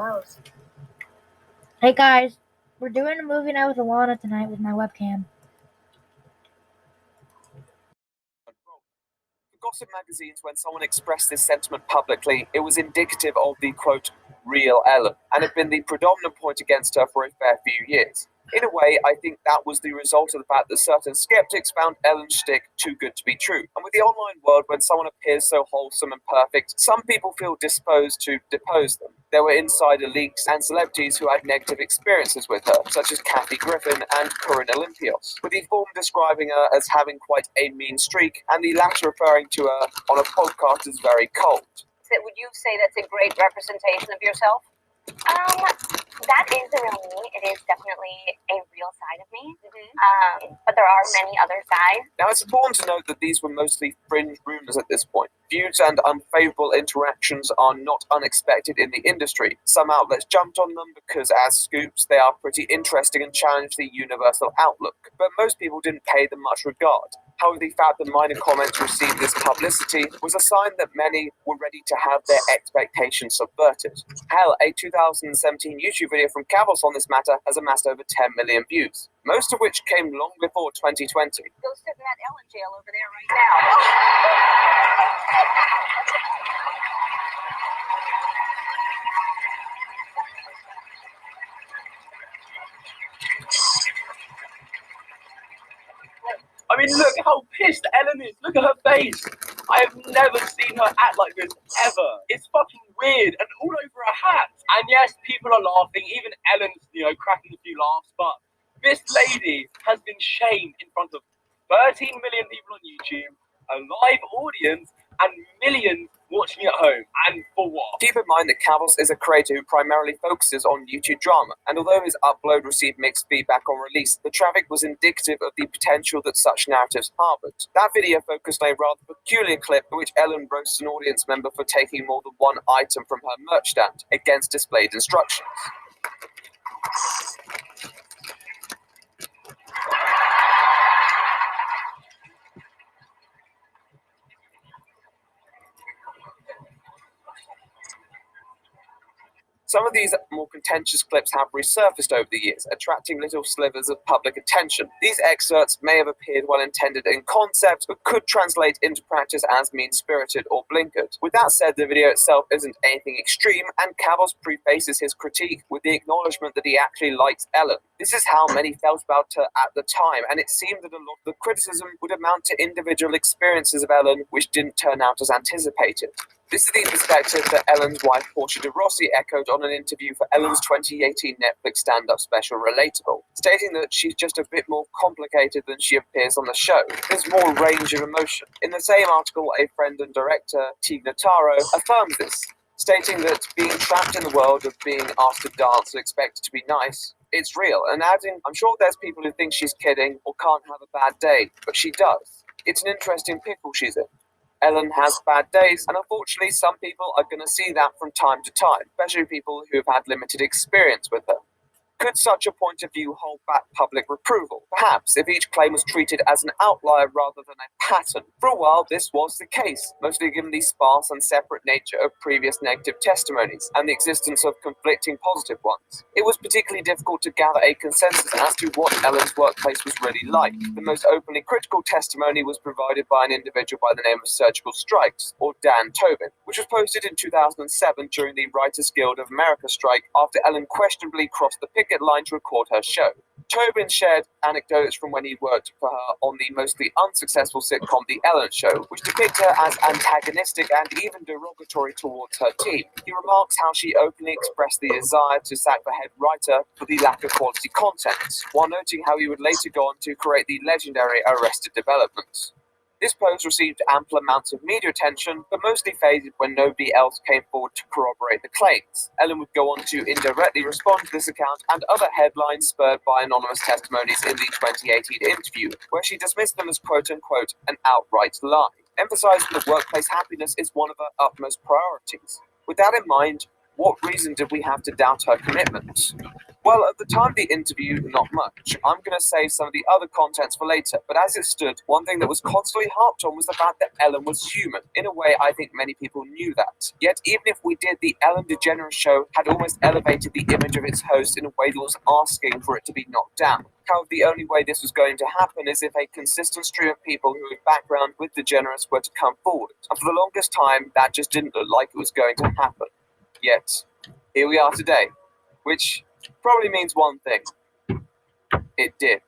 knows? Hey guys, we're doing a movie night with Alana tonight with my webcam. For gossip magazines, when someone expressed this sentiment publicly, it was indicative of the, quote, real Ellen, and had been the predominant point against her for a fair few years. In a way, I think that was the result of the fact that certain skeptics found Ellen's shtick too good to be true. And with the online world, when someone appears so wholesome and perfect, some people feel disposed to depose them. There were insider leaks and celebrities who had negative experiences with her, such as Kathy Griffin and Corinne Olympios, with the former describing her as having quite a mean streak, and the latter referring to her on a podcast as very cold. Would you say that's a great representation of yourself? That is the real me. It is definitely a real side of me. But there are many other sides. Now, it's important to note that these were mostly fringe rumors at this point. Feuds and unfavorable interactions are not unexpected in the industry. Some outlets jumped on them because, as scoops, they are pretty interesting and challenge the universal outlook. But most people didn't pay them much regard. However, the fact that minor comments received this publicity was a sign that many were ready to have their expectations subverted. Hell, a 2017 YouTube video from Cavos on this matter has amassed over 10 million views, most of which came long before 2020. Go sit in that Ellen jail over there right now. I mean, look how pissed Ellen is. Look at her face. I have never seen her act like this, ever. It's fucking weird and all over her hat. And yes, people are laughing. Even Ellen's, cracking a few laughs. But this lady has been shamed in front of 13 million people on YouTube, a live audience, and millions watching at home. And for what? Keep in mind that Cavos is a creator who primarily focuses on YouTube drama, and although his upload received mixed feedback on release, the traffic was indicative of the potential that such narratives harbored. That video focused on a rather peculiar clip in which Ellen roasts an audience member for taking more than one item from her merch stand against displayed instructions. Some of these more contentious clips have resurfaced over the years, attracting little slivers of public attention. These excerpts may have appeared well intended in concept, but could translate into practice as mean-spirited or blinkered. With that said, the video itself isn't anything extreme, and Cavos prefaces his critique with the acknowledgement that he actually likes Ellen. This is how many felt about her at the time, and it seemed that a lot of the criticism would amount to individual experiences of Ellen which didn't turn out as anticipated. This is the perspective that Ellen's wife Portia de Rossi echoed on an interview for Ellen's 2018 Netflix stand-up special Relatable, stating that she's just a bit more complicated than she appears on the show. There's more range of emotion. In the same article, a friend and director, Tig Notaro, affirms this, stating that being trapped in the world of being asked to dance and expected to be nice, it's real, and adding, I'm sure there's people who think she's kidding or can't have a bad day, but she does. It's an interesting pickle she's in. Ellen has bad days, and unfortunately some people are going to see that from time to time, especially people who have had limited experience with her. Could such a point of view hold back public approval? Perhaps, if each claim was treated as an outlier rather than a pattern. For a while, this was the case, mostly given the sparse and separate nature of previous negative testimonies and the existence of conflicting positive ones. It was particularly difficult to gather a consensus as to what Ellen's workplace was really like. The most openly critical testimony was provided by an individual by the name of Surgical Strikes, or Dan Tobin, which was posted in 2007 during the Writers Guild of America strike after Ellen questionably crossed the picket line to record her show. Tobin shared anecdotes from when he worked for her on the mostly unsuccessful sitcom The Ellen Show, which depict her as antagonistic and even derogatory towards her team. He remarks how she openly expressed the desire to sack the head writer for the lack of quality content, while noting how he would later go on to create the legendary Arrested Development. This post received ample amounts of media attention, but mostly faded when nobody else came forward to corroborate the claims. Ellen would go on to indirectly respond to this account and other headlines spurred by anonymous testimonies in the 2018 interview, where she dismissed them as quote-unquote an outright lie, emphasizing that workplace happiness is one of her utmost priorities. With that in mind, what reason did we have to doubt her commitment? Well, at the time of the interview, not much. I'm going to save some of the other contents for later, but as it stood, one thing that was constantly harped on was the fact that Ellen was human. In a way, I think many people knew that. Yet, even if we did, the Ellen DeGeneres show had almost elevated the image of its host in a way that was asking for it to be knocked down. However, the only way this was going to happen is if a consistent stream of people who had background with DeGeneres were to come forward. And for the longest time, that just didn't look like it was going to happen. Yet, here we are today, which probably means one thing. It did.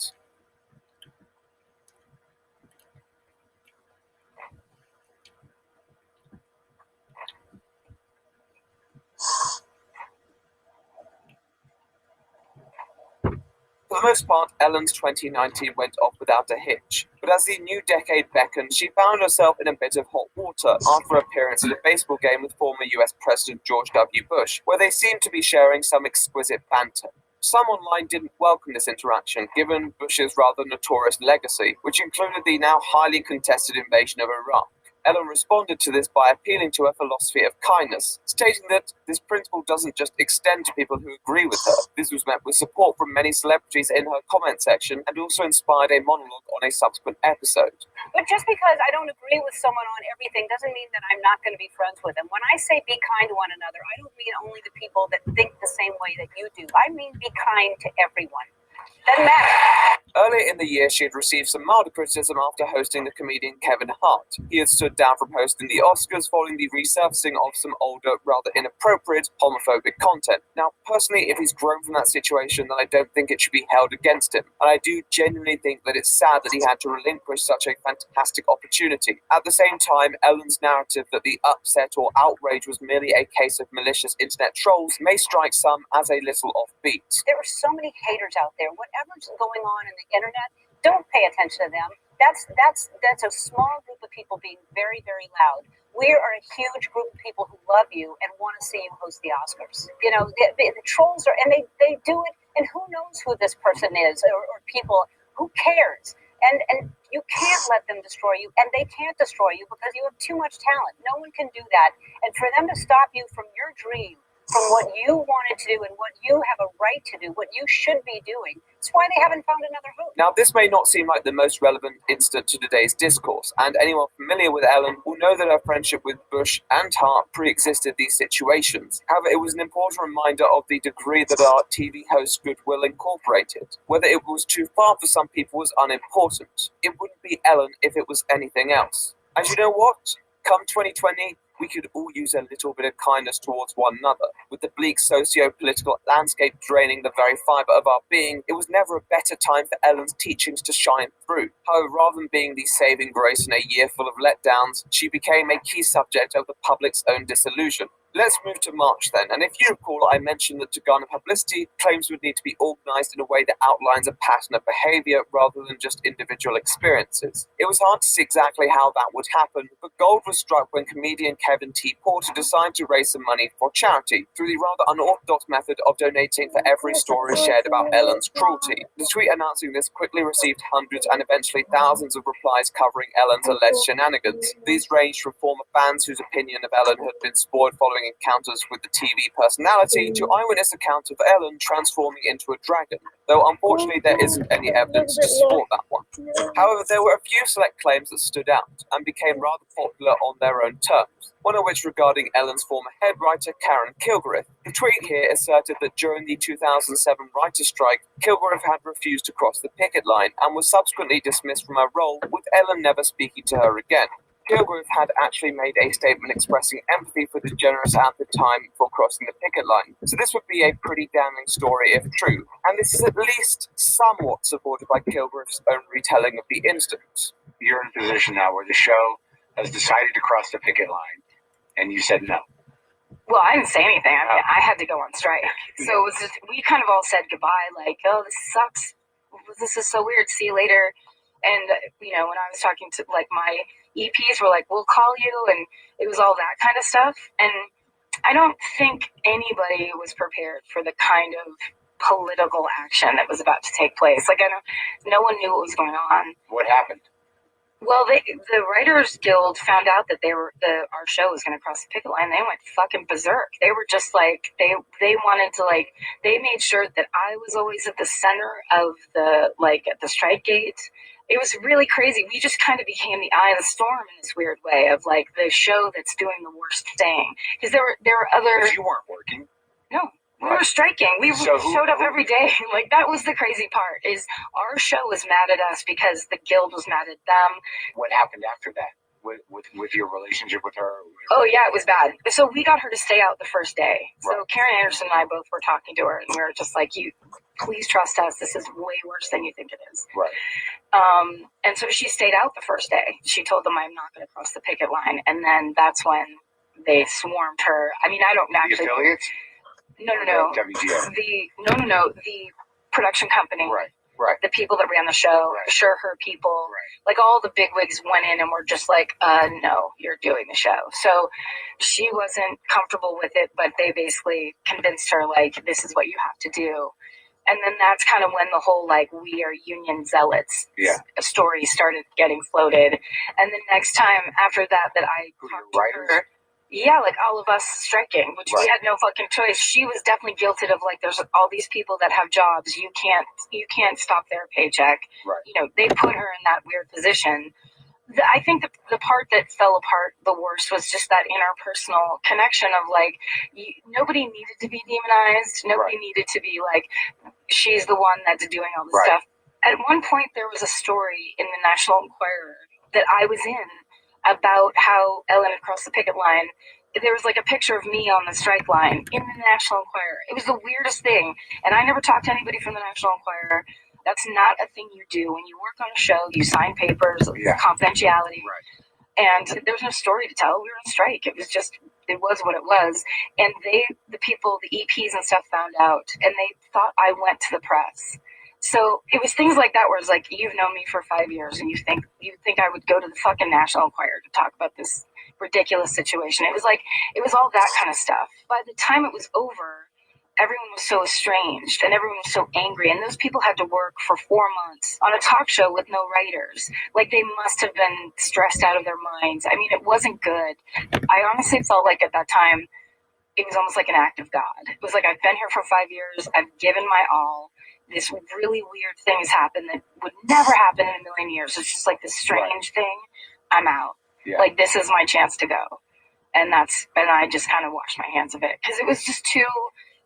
For the most part, Ellen's 2019 went off without a hitch. But as the new decade beckoned, she found herself in a bit of hot water after her appearance at a baseball game with former US President George W. Bush, where they seemed to be sharing some exquisite banter. Some online didn't welcome this interaction, given Bush's rather notorious legacy, which included the now highly contested invasion of Iraq. Ellen responded to this by appealing to her philosophy of kindness, stating that this principle doesn't just extend to people who agree with her. This was met with support from many celebrities in her comment section and also inspired a monologue on a subsequent episode. But just because I don't agree with someone on everything doesn't mean that I'm not going to be friends with them. When I say be kind to one another, I don't mean only the people that think the same way that you do. I mean be kind to everyone. Doesn't matter. Earlier in the year, she had received some milder criticism after hosting the comedian Kevin Hart. He had stood down from hosting the Oscars following the resurfacing of some older, rather inappropriate, homophobic content. Now, personally, if he's grown from that situation, then I don't think it should be held against him. And I do genuinely think that it's sad that he had to relinquish such a fantastic opportunity. At the same time, Ellen's narrative that the upset or outrage was merely a case of malicious internet trolls may strike some as a little offbeat. There are so many haters out there. Whatever's going on in the internet, don't pay attention to them. That's a small group of people being very, very loud. We are a huge group of people who love you and want to see you host the Oscars. You know, the trolls are, and they do it, and who knows who this person is, or people, who cares? And you can't let them destroy you, and they can't destroy you because you have too much talent. No one can do that. And for them to stop you from your dream, from what you wanted to do and what you have a right to do, what you should be doing. That's why they haven't found another host. Now, this may not seem like the most relevant incident to today's discourse, and anyone familiar with Ellen will know that her friendship with Bush and Hart pre-existed these situations. However, it was an important reminder of the degree that our TV host goodwill incorporated. Whether it was too far for some people was unimportant. It wouldn't be Ellen if it was anything else. And you know what? Come 2020, we could all use a little bit of kindness towards one another. With the bleak socio-political landscape draining the very fibre of our being, it was never a better time for Ellen's teachings to shine through. However, rather than being the saving grace in a year full of letdowns, she became a key subject of the public's own disillusion. Let's move to March then, and if you recall, I mentioned that to garner publicity, claims would need to be organised in a way that outlines a pattern of behaviour rather than just individual experiences. It was hard to see exactly how that would happen, but gold was struck when comedian Kevin T. Porter decided to raise some money for charity through the rather unorthodox method of donating for every story shared about Ellen's cruelty. The tweet announcing this quickly received hundreds and eventually thousands of replies covering Ellen's alleged shenanigans. These ranged from former fans whose opinion of Ellen had been spoiled following encounters with the TV personality to eyewitness accounts of Ellen transforming into a dragon, though unfortunately there isn't any evidence to support that one. However, there were a few select claims that stood out and became rather popular on their own terms, one of which regarding Ellen's former head writer Karen Kilgariff. The tweet here asserted that during the 2007 writer's strike, Kilgariff had refused to cross the picket line and was subsequently dismissed from her role, with Ellen never speaking to her again. Kilgariff had actually made a statement expressing empathy for DeGeneres at the time for crossing the picket line. So this would be a pretty damning story if true, and this is at least somewhat supported by Kilgariff's own retelling of the incident. You're in a position now where the show has decided to cross the picket line, and you said no. Well, I didn't say anything. I mean, I had to go on strike. So it was just, we kind of all said goodbye, like, oh, this sucks. This is so weird. See you later. And, you know, when I was talking to, like, my EPs were like, we'll call you. And it was all that kind of stuff. And I don't think anybody was prepared for the kind of political action that was about to take place. Like, no one knew what was going on. What happened? Well, the Writers Guild found out that our show was going to cross the picket line. They went fucking berserk. They were just like they wanted to they made sure that I was always at the center of at the strike gate. It was really crazy. We just kind of became the eye of the storm in this weird way of the show that's doing the worst thing. Because there were other. Because you weren't working. No. We were striking. We showed up every day. That was the crazy part, is our show was mad at us because the guild was mad at them. What happened after that with your relationship with her? Oh, yeah, it was bad. So we got her to stay out the first day. So Right. Karen Anderson and I both were talking to her, and we were just like, you, please trust us. This is way worse than you think it is. Right. And so she stayed out the first day. She told them, I'm not going to cross the picket line. And then that's when they swarmed her. I mean, I don't The actually... affiliates? No. WGA. The production company. Right. The people that ran the show, Right. sure, her people, Right. all the bigwigs went in and were just like, no, you're doing the show. So she wasn't comfortable with it, but they basically convinced her, this is what you have to do. And then that's kind of when the whole, we are union zealots story started getting floated. And the next time after that I talked to her, all of us striking, which we had no fucking choice. She was definitely guilted of there's all these people that have jobs. You can't stop their paycheck. Right. They put her in that weird position. I think the part that fell apart the worst was just that interpersonal connection of nobody needed to be demonized. Nobody needed to be she's the one that's doing all this stuff. At one point, there was a story in the National Enquirer that I was in about how Ellen had crossed the picket line. There was a picture of me on the strike line in the National Enquirer. It was the weirdest thing. And I never talked to anybody from the National Enquirer. That's not a thing you do. When you work on a show, you sign papers, confidentiality. Right. And there was no story to tell. We were on strike. It was what it was. And the people, the EPs and stuff found out, and they thought I went to the press. So it was things like that where it's you've known me for 5 years and you think I would go to the fucking National Enquirer to talk about this ridiculous situation. It was all that kind of stuff. By the time it was over, everyone was so estranged and everyone was so angry, and those people had to work for 4 months on a talk show with no writers. They must have been stressed out of their minds. I mean, it wasn't good. I honestly felt at that time it was almost like an act of God. It was I've been here for 5 years, I've given my all. This really weird thing has happened that would never happen in a million years. It's just this strange thing. I'm out. Yeah. This is my chance to go. And I just kind of washed my hands of it because it was just it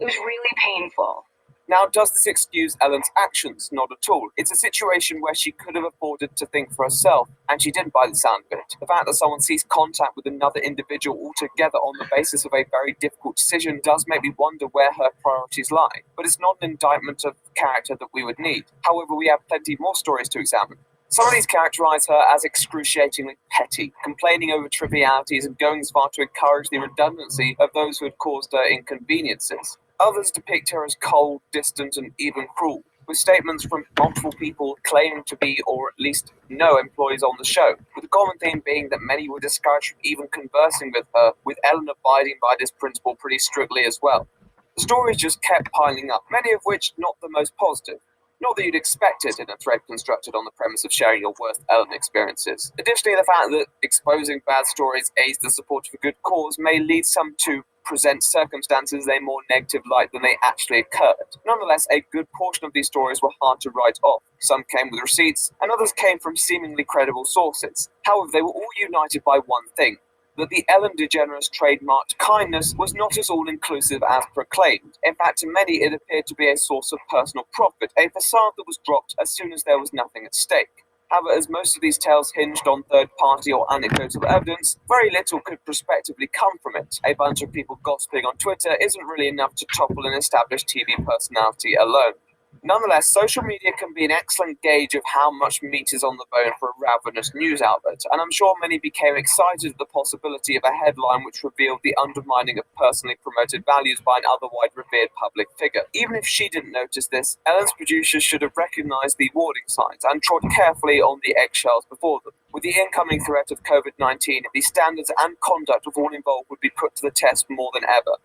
was really painful. Now, does this excuse Ellen's actions? Not at all. It's a situation where she could have afforded to think for herself, and she didn't by the sound of it. The fact that someone ceased contact with another individual altogether on the basis of a very difficult decision does make me wonder where her priorities lie. But it's not an indictment of character that we would need. However, we have plenty more stories to examine. Some of these characterize her as excruciatingly petty, complaining over trivialities and going as far to encourage the redundancy of those who had caused her inconveniences. Others depict her as cold, distant, and even cruel, with statements from multiple people claiming to be, or at least know, employees on the show, with the common theme being that many were discouraged from even conversing with her, with Ellen abiding by this principle pretty strictly as well. The stories just kept piling up, many of which not the most positive. Not that you'd expect it in a thread constructed on the premise of sharing your worst Ellen experiences. Additionally, the fact that exposing bad stories aids the support of a good cause may lead some to present circumstances in a more negative light than they actually occurred. Nonetheless, a good portion of these stories were hard to write off. Some came with receipts, and others came from seemingly credible sources. However, they were all united by one thing: that the Ellen DeGeneres trademarked kindness was not as all-inclusive as proclaimed. In fact, to many it appeared to be a source of personal profit, a facade that was dropped as soon as there was nothing at stake. However, as most of these tales hinged on third-party or anecdotal evidence, very little could prospectively come from it. A bunch of people gossiping on Twitter isn't really enough to topple an established TV personality alone. Nonetheless, social media can be an excellent gauge of how much meat is on the bone for a ravenous news outlet, and I'm sure many became excited at the possibility of a headline which revealed the undermining of personally promoted values by an otherwise revered public figure. Even if she didn't notice this, Ellen's producers should have recognized the warning signs and trod carefully on the eggshells before them. With the incoming threat of COVID-19, the standards and conduct of all involved would be put to the test more than ever.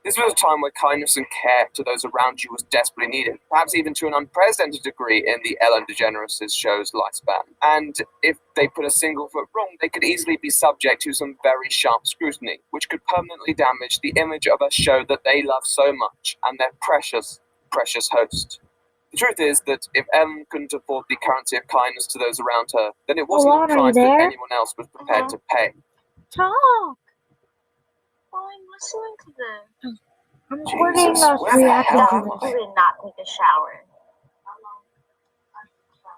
This was a time where kindness and care to those around you was desperately needed, perhaps even to an unprecedented degree in the Ellen DeGeneres' show's lifespan. And if they put a single foot wrong, they could easily be subject to some very sharp scrutiny, which could permanently damage the image of a show that they love so much and their precious, precious host. The truth is that if Ellen couldn't afford the currency of kindness to those around her, then it wasn't Alana, a are you price that there? anyone else was prepared to pay. Talk. Oh, I'm listening to this. I'm recording Jesus, us where the reacting hell to am this. I? You did not take a shower.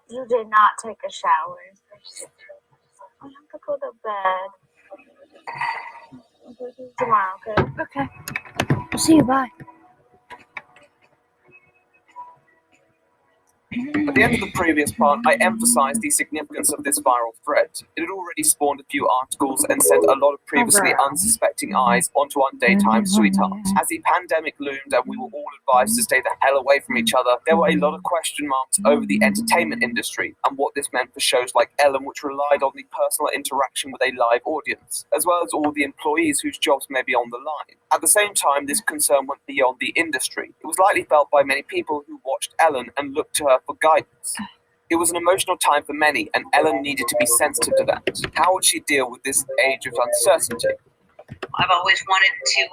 You did not take a shower. I have to go to bed. Tomorrow, okay? Okay. I'll see you. Bye. At the end of the previous part, I emphasized the significance of this viral thread. It had already spawned a few articles and sent a lot of previously unsuspecting eyes onto our daytime sweethearts. As the pandemic loomed and we were all advised to stay the hell away from each other, there were a lot of question marks over the entertainment industry and what this meant for shows like Ellen, which relied on the personal interaction with a live audience, as well as all the employees whose jobs may be on the line. At the same time, this concern went beyond the industry. It was likely felt by many people who watched Ellen and looked to her for guidance. It was an emotional time for many, and Ellen needed to be sensitive to that. How would she deal with this age of uncertainty? I've always wanted to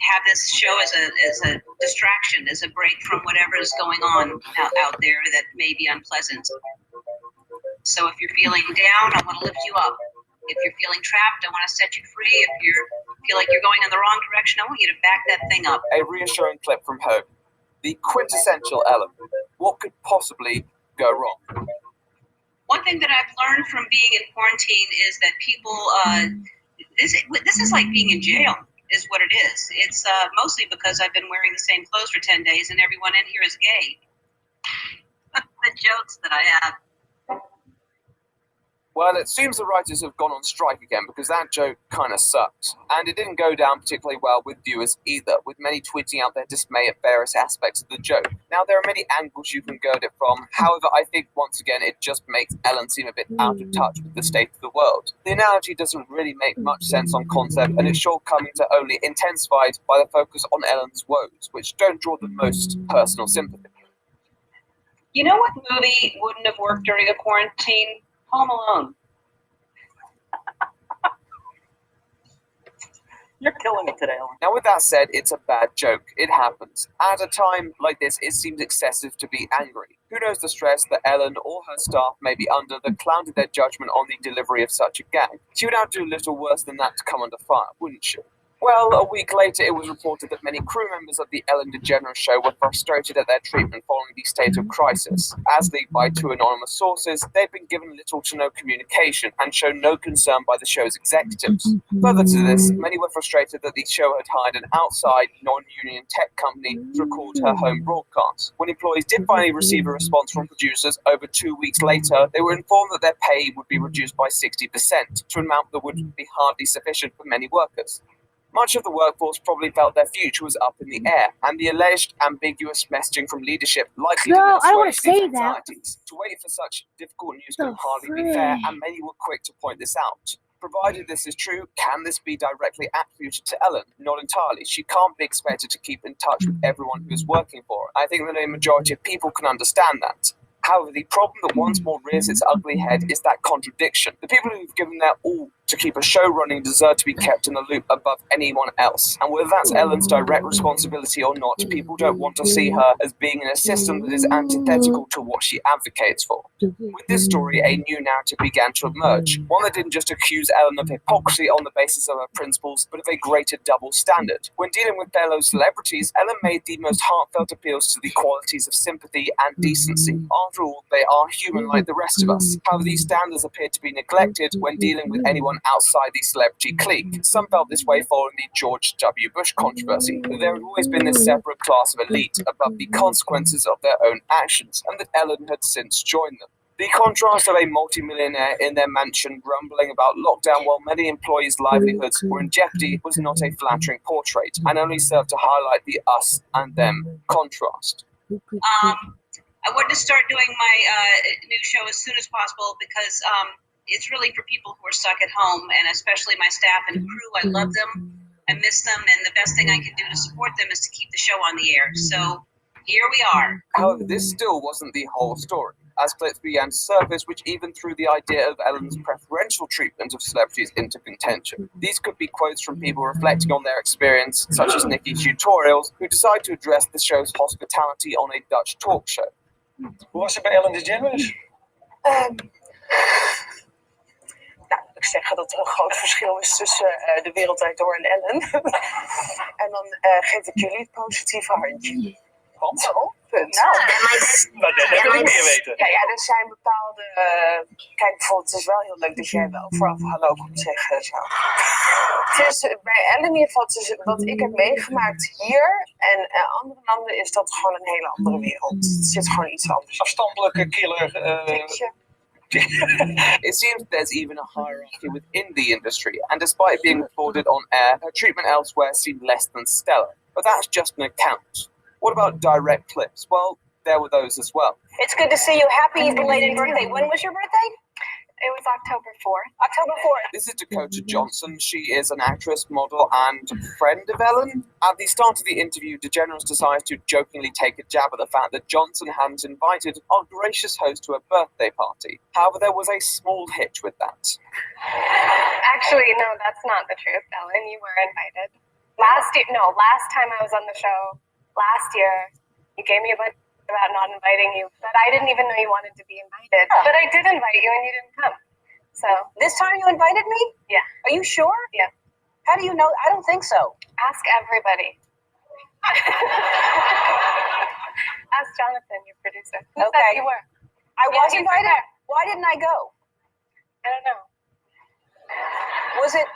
have this show as a distraction, as a break from whatever is going on out there that may be unpleasant. So if you're feeling down, I want to lift you up. If you're feeling trapped, I want to set you free. If you feel like you're going in the wrong direction, I want you to back that thing up. A reassuring clip from home. The quintessential Ellen. What could possibly go wrong? One thing that I've learned from being in quarantine is that people, this is like being in jail, is what it is. It's mostly because I've been wearing the same clothes for 10 days and everyone in here is gay. The jokes that I have. Well, it seems the writers have gone on strike again because that joke kind of sucked. And it didn't go down particularly well with viewers either, with many tweeting out their dismay at various aspects of the joke. Now, there are many angles you can go at it from. However, I think once again it just makes Ellen seem a bit out of touch with the state of the world. The analogy doesn't really make much sense on concept, and its shortcomings are only intensified by the focus on Ellen's woes, which don't draw the most personal sympathy. You know what movie wouldn't have worked during a quarantine? Home Alone. You're killing it today, Ellen. Now, with that said, it's a bad joke. It happens. At a time like this, it seems excessive to be angry. Who knows the stress that Ellen or her staff may be under that clouded their judgment on the delivery of such a gag? She would outdo little worse than that to come under fire, wouldn't she? Well, a week later, it was reported that many crew members of the Ellen DeGeneres show were frustrated at their treatment following the state of crisis. As leaked by two anonymous sources, they've been given little to no communication and shown no concern by the show's executives. Further to this, many were frustrated that the show had hired an outside, non-union tech company to record her home broadcast. When employees did finally receive a response from producers over 2 weeks later, they were informed that their pay would be reduced by 60%, to an amount that would be hardly sufficient for many workers. Much of the workforce probably felt their future was up in the air, and the alleged ambiguous messaging from leadership likely did not I don't wanna assuage these say that. anxieties. To wait for such difficult news could hardly be fair, and many were quick to point this out. Provided this is true, can this be directly attributed to Ellen? Not entirely. She can't be expected to keep in touch with everyone who is working for her. I think that a majority of people can understand that. However, the problem that once more rears its ugly head is that contradiction. The people who've given their all to keep a show running deserve to be kept in the loop above anyone else. And whether that's Ellen's direct responsibility or not, people don't want to see her as being in a system that is antithetical to what she advocates for. With this story, a new narrative began to emerge, one that didn't just accuse Ellen of hypocrisy on the basis of her principles, but of a greater double standard. When dealing with fellow celebrities, Ellen made the most heartfelt appeals to the qualities of sympathy and decency. After all, they are human like the rest of us. However, these standards appear to be neglected when dealing with anyone outside the celebrity clique. Some felt this way following the George W. Bush controversy, that there had always been this separate class of elite above the consequences of their own actions, and that Ellen had since joined them. The contrast of a multimillionaire in their mansion grumbling about lockdown while many employees' livelihoods were in jeopardy was not a flattering portrait, and only served to highlight the us and them contrast. I wanted to start doing my new show as soon as possible because it's really for people who are stuck at home, and especially my staff and crew. I love them. I miss them, and the best thing I can do to support them is to keep the show on the air. So here we are. However, this still wasn't the whole story, as clips began to surface which even threw the idea of Ellen's preferential treatment of celebrities into contention. These could be quotes from people reflecting on their experience, such as Nikki Tutorials, who decided to address the show's hospitality on a Dutch talk show. Hoe was het bij Ellen DeGeneres? Nou, moet ik zeggen dat er een groot verschil is tussen De Wereld Draait Door en Ellen. En dan geef ik jullie het positieve handje. Want? Zo, punt. Nou, Dat wil ik meer weten. Ja, er zijn bepaalde... kijk, bijvoorbeeld, het is wel heel leuk dat jij wel vooraf hallo komt zeggen. Zo. Het is, bij Ellen in ieder geval, het is, wat ik heb meegemaakt hier en andere landen, is dat gewoon een hele andere wereld. Het zit gewoon iets anders. Afstandelijke killer. Tikje. It seems there's even a hierarchy within the industry, and despite being applauded on air, her treatment elsewhere seemed less than stellar. But that's just an account. What about direct clips? Well, there were those as well. It's good to see you. Happy belated birthday. When was your birthday? It was October 4th. October 4th. This is Dakota Johnson. She is an actress, model, and friend of Ellen. At the start of the interview, DeGeneres decides to jokingly take a jab at the fact that Johnson hadn't invited our gracious host to a birthday party. However, there was a small hitch with that. Actually, no, that's not the truth, Ellen. You were invited. Last time I was on the show, last year, you gave me a bunch about not inviting you, but I didn't even know you wanted to be invited. Oh. But I did invite you and you didn't come. So, This time you invited me? yeah, Are you sure? Yeah. How do you know? I don't think so. ask everybody. Ask Jonathan, your producer. Who Okay. said you were? I Yeah, was he's invited. there. Why didn't I go? I don't know. Was it?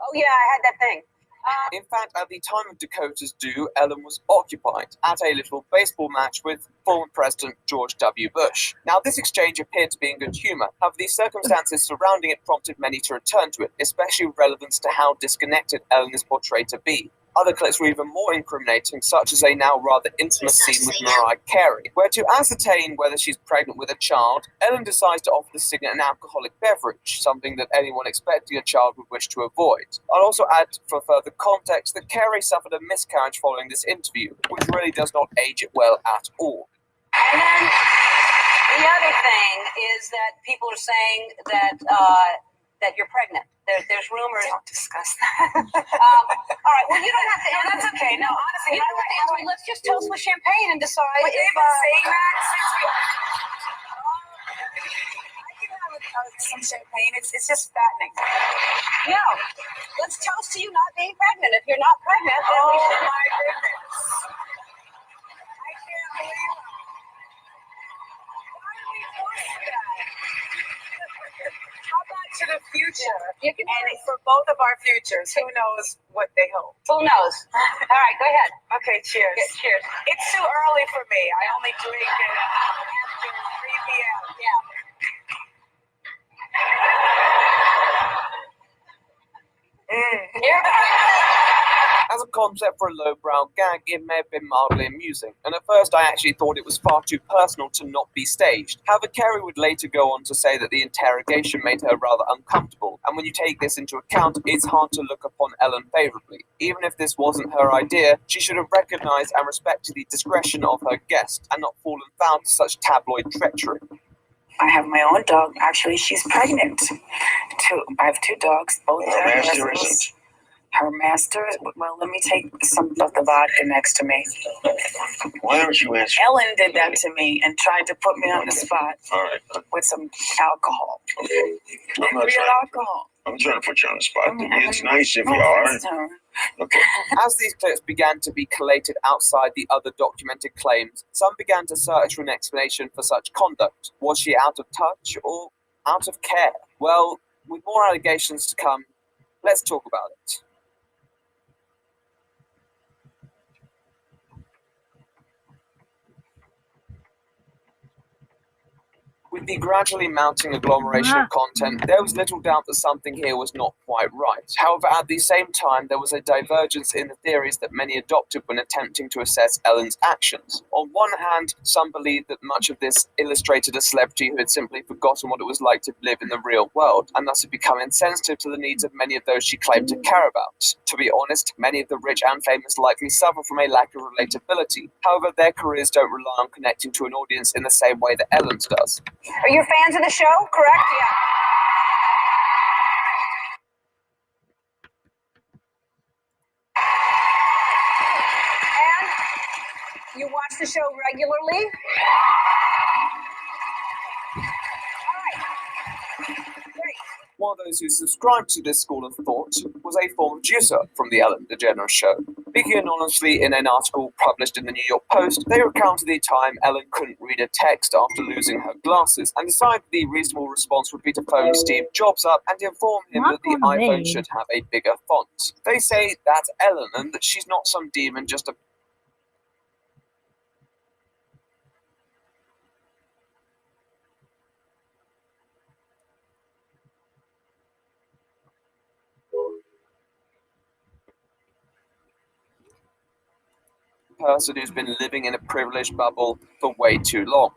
Oh yeah, I had that thing. In fact, at the time of Dakota's due, Ellen was occupied at a little baseball match with former President George W. Bush. Now, this exchange appeared to be in good humor. However, the circumstances surrounding it prompted many to return to it, especially with relevance to how disconnected Ellen is portrayed to be. Other clips were even more incriminating, such as a now rather intimate scene with Mariah Carey, where to ascertain whether she's pregnant with a child, Ellen decides to offer the singer an alcoholic beverage, something that anyone expecting a child would wish to avoid. I'll also add, for further context, that Carey suffered a miscarriage following this interview, which really does not age it well at all. And then the other thing is that people are saying that that you're pregnant. There's rumors. Don't discuss that. All right. Well, you don't have to. And that's okay. No, honestly, you don't have to answer me. Let's just toast with champagne and decide. But if, they've been saying that since we... I can have some champagne. It's just fattening. No. Let's toast to you not being pregnant. If you're not pregnant, then we should. my goodness. I can't believe it. Why are we doing that? How about to the future? You can. And for both of our futures, who knows what they hold? Who knows? All right. Go ahead. Okay, cheers. Cheers. It's too early for me. I only drink after 3 p.m. Yeah. As a concept for a lowbrow gag, it may have been mildly amusing, and at first I actually thought it was far too personal to not be staged. However, Carey would later go on to say that the interrogation made her rather uncomfortable, and when you take this into account, it's hard to look upon Ellen favourably. Even if this wasn't her idea, she should have recognised and respected the discretion of her guest, and not fallen foul to such tabloid treachery. I have my own dog. Actually, she's pregnant. I have 2 dogs, both Her master Russell's. isn't. Her master, well, let me take some of the vodka next to me. Why don't you answer? Ellen did that to me and tried to put me on the spot All right. with some alcohol. Okay. I'm not Real trying. alcohol. I'm trying to put you on the spot. I mean, It's nice if you no are. offense to her. Okay. As these clips began to be collated outside the other documented claims, some began to search for an explanation for such conduct. Was she out of touch or out of care? Well, with more allegations to come, let's talk about it. With the gradually mounting agglomeration of content, there was little doubt that something here was not quite right. However, at the same time, there was a divergence in the theories that many adopted when attempting to assess Ellen's actions. On one hand, some believed that much of this illustrated a celebrity who had simply forgotten what it was like to live in the real world, and thus had become insensitive to the needs of many of those she claimed to care about. To be honest, many of the rich and famous likely suffer from a lack of relatability. However, their careers don't rely on connecting to an audience in the same way that Ellen's does. Are you fans of the show? Correct? Yeah. And you watch the show regularly? One of those who subscribed to this school of thought was a former producer from The Ellen DeGeneres Show. Speaking anonymously in an article published in the New York Post, they recounted the time Ellen couldn't read a text after losing her glasses, and decided the reasonable response would be to phone Steve Jobs up and inform him that the iPhone should have a bigger font. They say that's Ellen and that she's not some demon, just a person who's been living in a privileged bubble for way too long.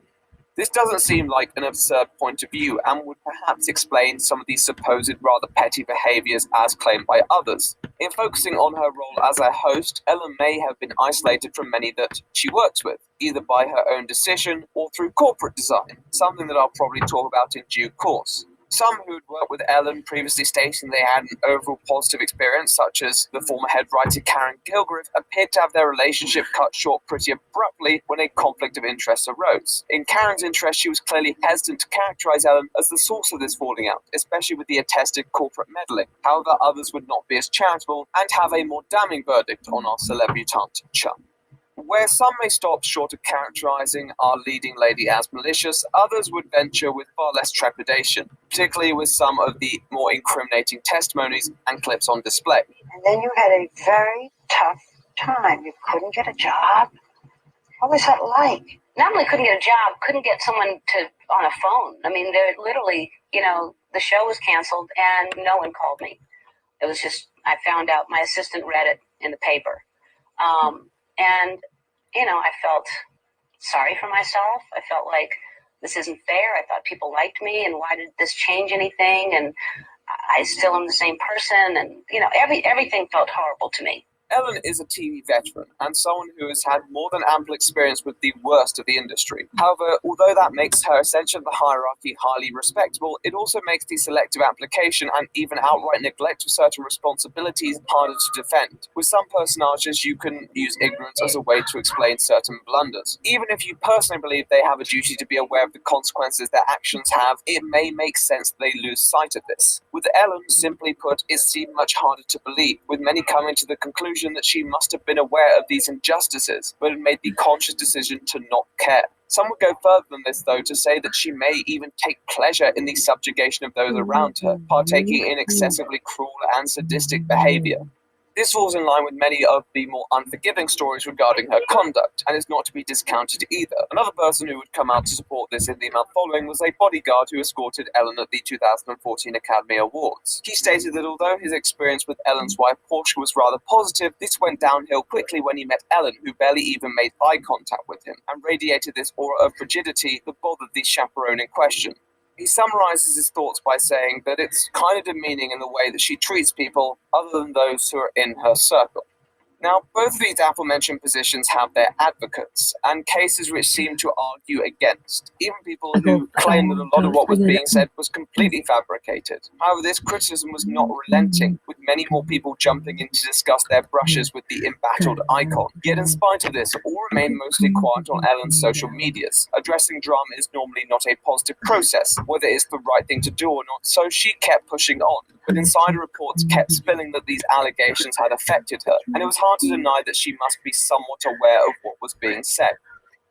This doesn't seem like an absurd point of view and would perhaps explain some of these supposed rather petty behaviors as claimed by others. In focusing on her role as a host, Ellen may have been isolated from many that she works with, either by her own decision or through corporate design, something that I'll probably talk about in due course. Some who had worked with Ellen previously stating they had an overall positive experience, such as the former head writer Karen Kilgariff, appeared to have their relationship cut short pretty abruptly when a conflict of interest arose. In Karen's interest, she was clearly hesitant to characterize Ellen as the source of this falling out, especially with the attested corporate meddling. However, others would not be as charitable and have a more damning verdict on our celebutante chum. Where some may stop short of characterizing our leading lady as malicious, others would venture with far less trepidation, particularly with some of the more incriminating testimonies and clips on display. And then you had a very tough time. You couldn't get a job. What was that like? Not only couldn't get a job, couldn't get someone on a phone. I mean, they're literally, the show was canceled and no one called me. It was just, I found out, my assistant read it in the paper. And, I felt sorry for myself. I felt like this isn't fair. I thought people liked me, and why did this change anything? And I still am the same person. And, everything felt horrible to me. Ellen is a TV veteran and someone who has had more than ample experience with the worst of the industry. However, although that makes her ascension of the hierarchy highly respectable, it also makes the selective application and even outright neglect of certain responsibilities harder to defend. With some personages, you can use ignorance as a way to explain certain blunders. Even if you personally believe they have a duty to be aware of the consequences their actions have, it may make sense that they lose sight of this. With Ellen, simply put, it seemed much harder to believe, with many coming to the conclusion that she must have been aware of these injustices, but had made the conscious decision to not care. Some would go further than this, though, to say that she may even take pleasure in the subjugation of those around her, partaking in excessively cruel and sadistic behavior. This falls in line with many of the more unforgiving stories regarding her conduct, and is not to be discounted either. Another person who would come out to support this in the month following was a bodyguard who escorted Ellen at the 2014 Academy Awards. He stated that although his experience with Ellen's wife Portia was rather positive, this went downhill quickly when he met Ellen, who barely even made eye contact with him, and radiated this aura of frigidity that bothered the chaperone in question. He summarizes his thoughts by saying that it's kind of demeaning in the way that she treats people other than those who are in her circle. Now, both of these aforementioned positions have their advocates, and cases which seem to argue against, even people who claim that a lot of what was being said was completely fabricated. However, this criticism was not relenting, with many more people jumping in to discuss their brushes with the embattled icon. Yet in spite of this, all remain mostly quiet on Ellen's social medias. Addressing drama is normally not a positive process, whether it's the right thing to do or not, so she kept pushing on. But insider reports kept spilling that these allegations had affected her, and it was hard to deny that she must be somewhat aware of what was being said.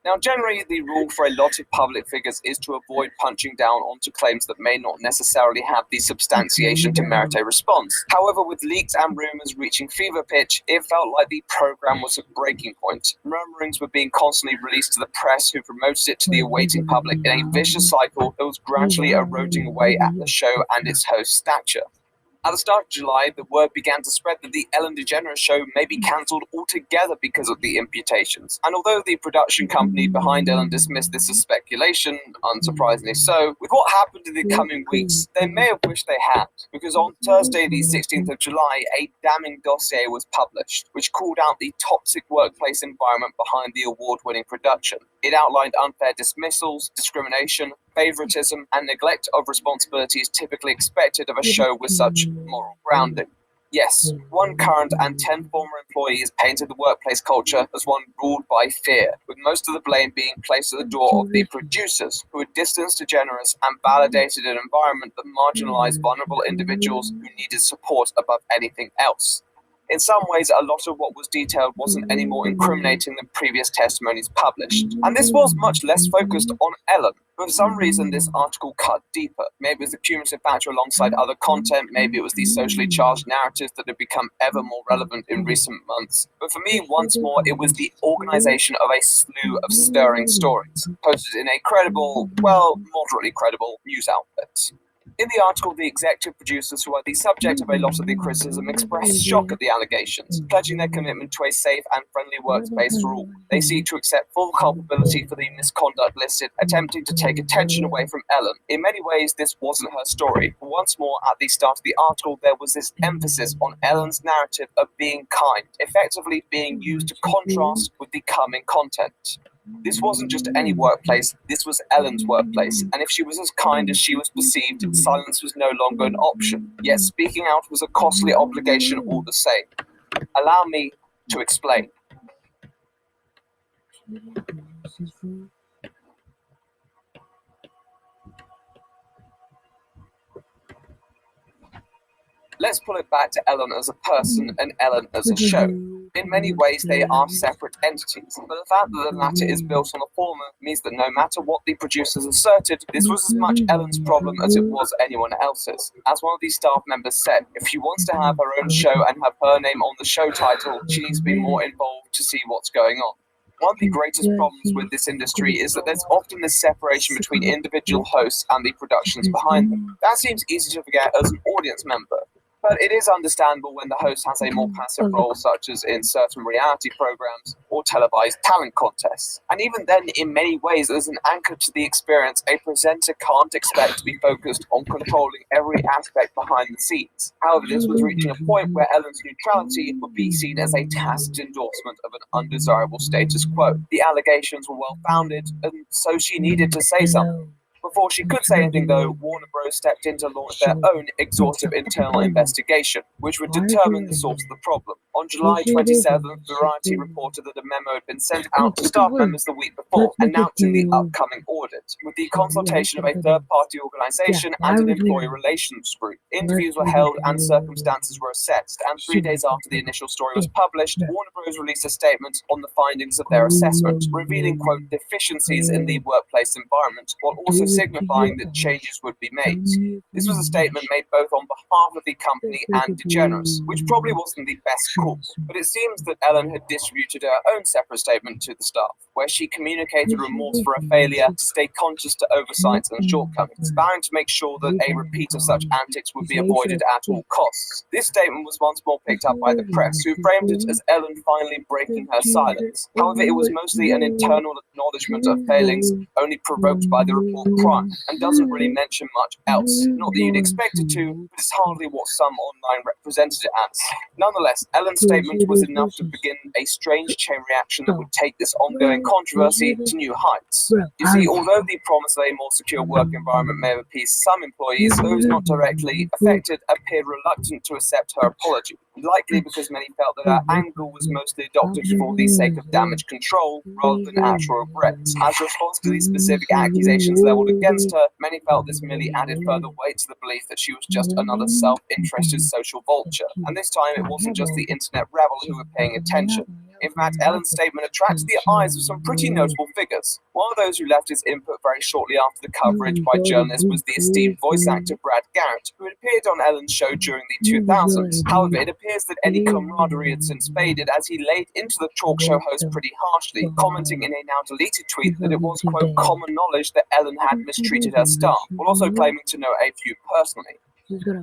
Now, generally, the rule for a lot of public figures is to avoid punching down onto claims that may not necessarily have the substantiation to merit a response. However, with leaks and rumours reaching fever pitch, it felt like the programme was at breaking point. Murmurings were being constantly released to the press, who promoted it to the awaiting public in a vicious cycle that was gradually eroding away at the show and its host's stature. At the start of July, the word began to spread that the Ellen DeGeneres show may be cancelled altogether because of the imputations. And although the production company behind Ellen dismissed this as speculation, unsurprisingly so, with what happened in the coming weeks, they may have wished they had. Because on Thursday, the 16th of July, a damning dossier was published, which called out the toxic workplace environment behind the award-winning production. It outlined unfair dismissals, discrimination, favoritism, and neglect of responsibilities typically expected of a show with such moral grounding. Yes, one current and 10 former employees painted the workplace culture as one ruled by fear, with most of the blame being placed at the door of the producers, who had distanced DeGeneres and validated an environment that marginalized vulnerable individuals who needed support above anything else. In some ways, a lot of what was detailed wasn't any more incriminating than previous testimonies published. And this was much less focused on Ellen. But for some reason, this article cut deeper. Maybe it was the cumulative factor alongside other content, maybe it was the socially charged narratives that had become ever more relevant in recent months. But for me, once more, it was the organization of a slew of stirring stories, posted in a credible, well, moderately credible news outlet. In the article, the executive producers, who are the subject of a lot of the criticism, expressed shock at the allegations, pledging their commitment to a safe and friendly workspace for all. They seek to accept full culpability for the misconduct listed, attempting to take attention away from Ellen. In many ways, this wasn't her story. Once more, at the start of the article, there was this emphasis on Ellen's narrative of being kind, effectively being used to contrast with the coming content. This wasn't just any workplace, this was Ellen's workplace, and if she was as kind as she was perceived, silence was no longer an option. Yet speaking out was a costly obligation all the same. Allow me to explain. Let's pull it back to Ellen as a person and Ellen as a show. In many ways, they are separate entities, but the fact that the latter is built on the former means that no matter what the producers asserted, this was as much Ellen's problem as it was anyone else's. As one of these staff members said, if she wants to have her own show and have her name on the show title, she needs to be more involved to see what's going on. One of the greatest problems with this industry is that there's often this separation between individual hosts and the productions behind them. That seems easy to forget as an audience member. But it is understandable when the host has a more passive role, such as in certain reality programs or televised talent contests. And even then, in many ways, as an anchor to the experience, a presenter can't expect to be focused on controlling every aspect behind the scenes. However, this was reaching a point where Ellen's neutrality would be seen as a tacit endorsement of an undesirable status quo. The allegations were well-founded, and so she needed to say something. Before she could say anything, though, Warner Bros. Stepped in to launch their own exhaustive internal investigation, which would determine the source of the problem. On July 27th, Variety reported that a memo had been sent out to staff members the week before, announcing the upcoming audit, with the consultation of a third-party organization and an employee relations group. Interviews were held and circumstances were assessed, and 3 days after the initial story was published, Warner Bros. Released a statement on the findings of their assessment, revealing, quote, deficiencies in the workplace environment, while also signifying that changes would be made. This was a statement made both on behalf of the company and DeGeneres, which probably wasn't the best call, but it seems that Ellen had distributed her own separate statement to the staff, where she communicated remorse for a failure to stay conscious to oversights and shortcomings, vowing to make sure that a repeat of such antics would be avoided at all costs. This statement was once more picked up by the press, who framed it as Ellen finally breaking her silence. However, it was mostly an internal acknowledgement of failings only provoked by the report prior, and doesn't really mention much else. Not that you'd expect it to, but it's hardly what some online represented it as. Nonetheless, Ellen's statement was enough to begin a strange chain reaction that would take this ongoing controversy to new heights. You see, although the promise of a more secure work environment may have appeased some employees, those not directly affected appeared reluctant to accept her apology, likely because many felt that her angle was mostly adopted for the sake of damage control rather than actual regret. As a response to these specific accusations leveled against her, many felt this merely added further weight to the belief that she was just another self-interested social vulture. And this time, it wasn't just the internet rebel who were paying attention. In fact, Ellen's statement attracted the eyes of some pretty notable figures. One of those who left his input very shortly after the coverage by journalists was the esteemed voice actor Brad Garrett, who had appeared on Ellen's show during the 2000s. However, it appears that any camaraderie had since faded as he laid into the talk show host pretty harshly, commenting in a now deleted tweet that it was, quote, common knowledge that Ellen had mistreated her star, while also claiming to know a few personally.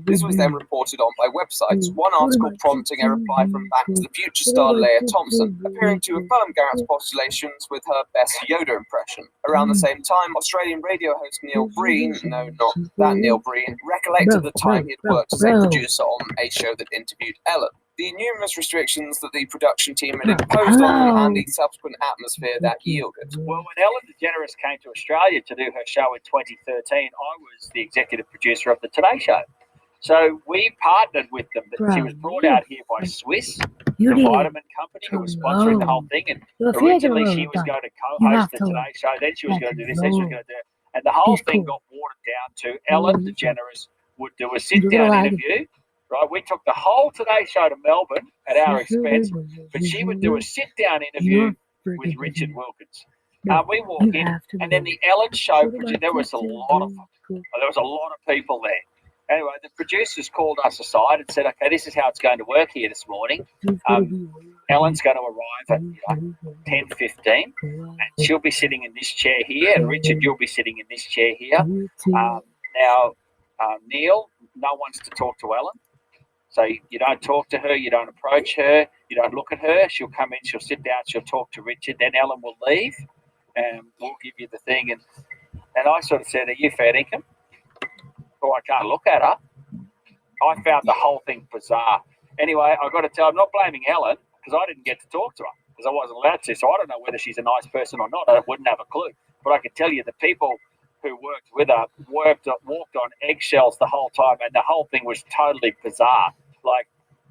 This was then reported on by websites, one article prompting a reply from Back to the Future star Leah Thompson, appearing to affirm Garrett's postulations with her best Yoda impression. Around the same time, Australian radio host Neil Breen, no, not that Neil Breen, recollected the time he had worked as a producer on a show that interviewed Ellen. The numerous restrictions that the production team had imposed on them and the subsequent atmosphere that yielded. Well, when Ellen DeGeneres came to Australia to do her show in 2013, I was the executive producer of the Today Show. So we partnered with them. She was brought out here by Swiss, the vitamin company, who was sponsoring the whole thing. And originally she was going to co-host the Today Show, then she was going to do this, then she was going to do it. And the whole thing got watered down to Ellen DeGeneres would do a sit-down interview. Right, we took the whole Today Show to Melbourne at our expense, but she would do a sit-down interview with Richard Wilkins. We walk in, and then the Ellen Show, there was a lot of people there. Anyway, the producers called us aside and said, "Okay, this is how it's going to work here this morning. Ellen's going to arrive at 10:15, and she'll be sitting in this chair here, and Richard, you'll be sitting in this chair here. Neil, no one's to talk to Ellen. So you don't talk to her, you don't approach her, you don't look at her. She'll come in, she'll sit down, she'll talk to Richard. Then Ellen will leave, and we'll give you the thing." And I sort of said, "Are you fair income?" "Oh, I can't look at her." I found the whole thing bizarre. Anyway, I've got to tell, I'm not blaming Ellen because I didn't get to talk to her because I wasn't allowed to. So I don't know whether she's a nice person or not. I wouldn't have a clue. But I can tell you the people who worked with her walked on eggshells the whole time, and the whole thing was totally bizarre. Like,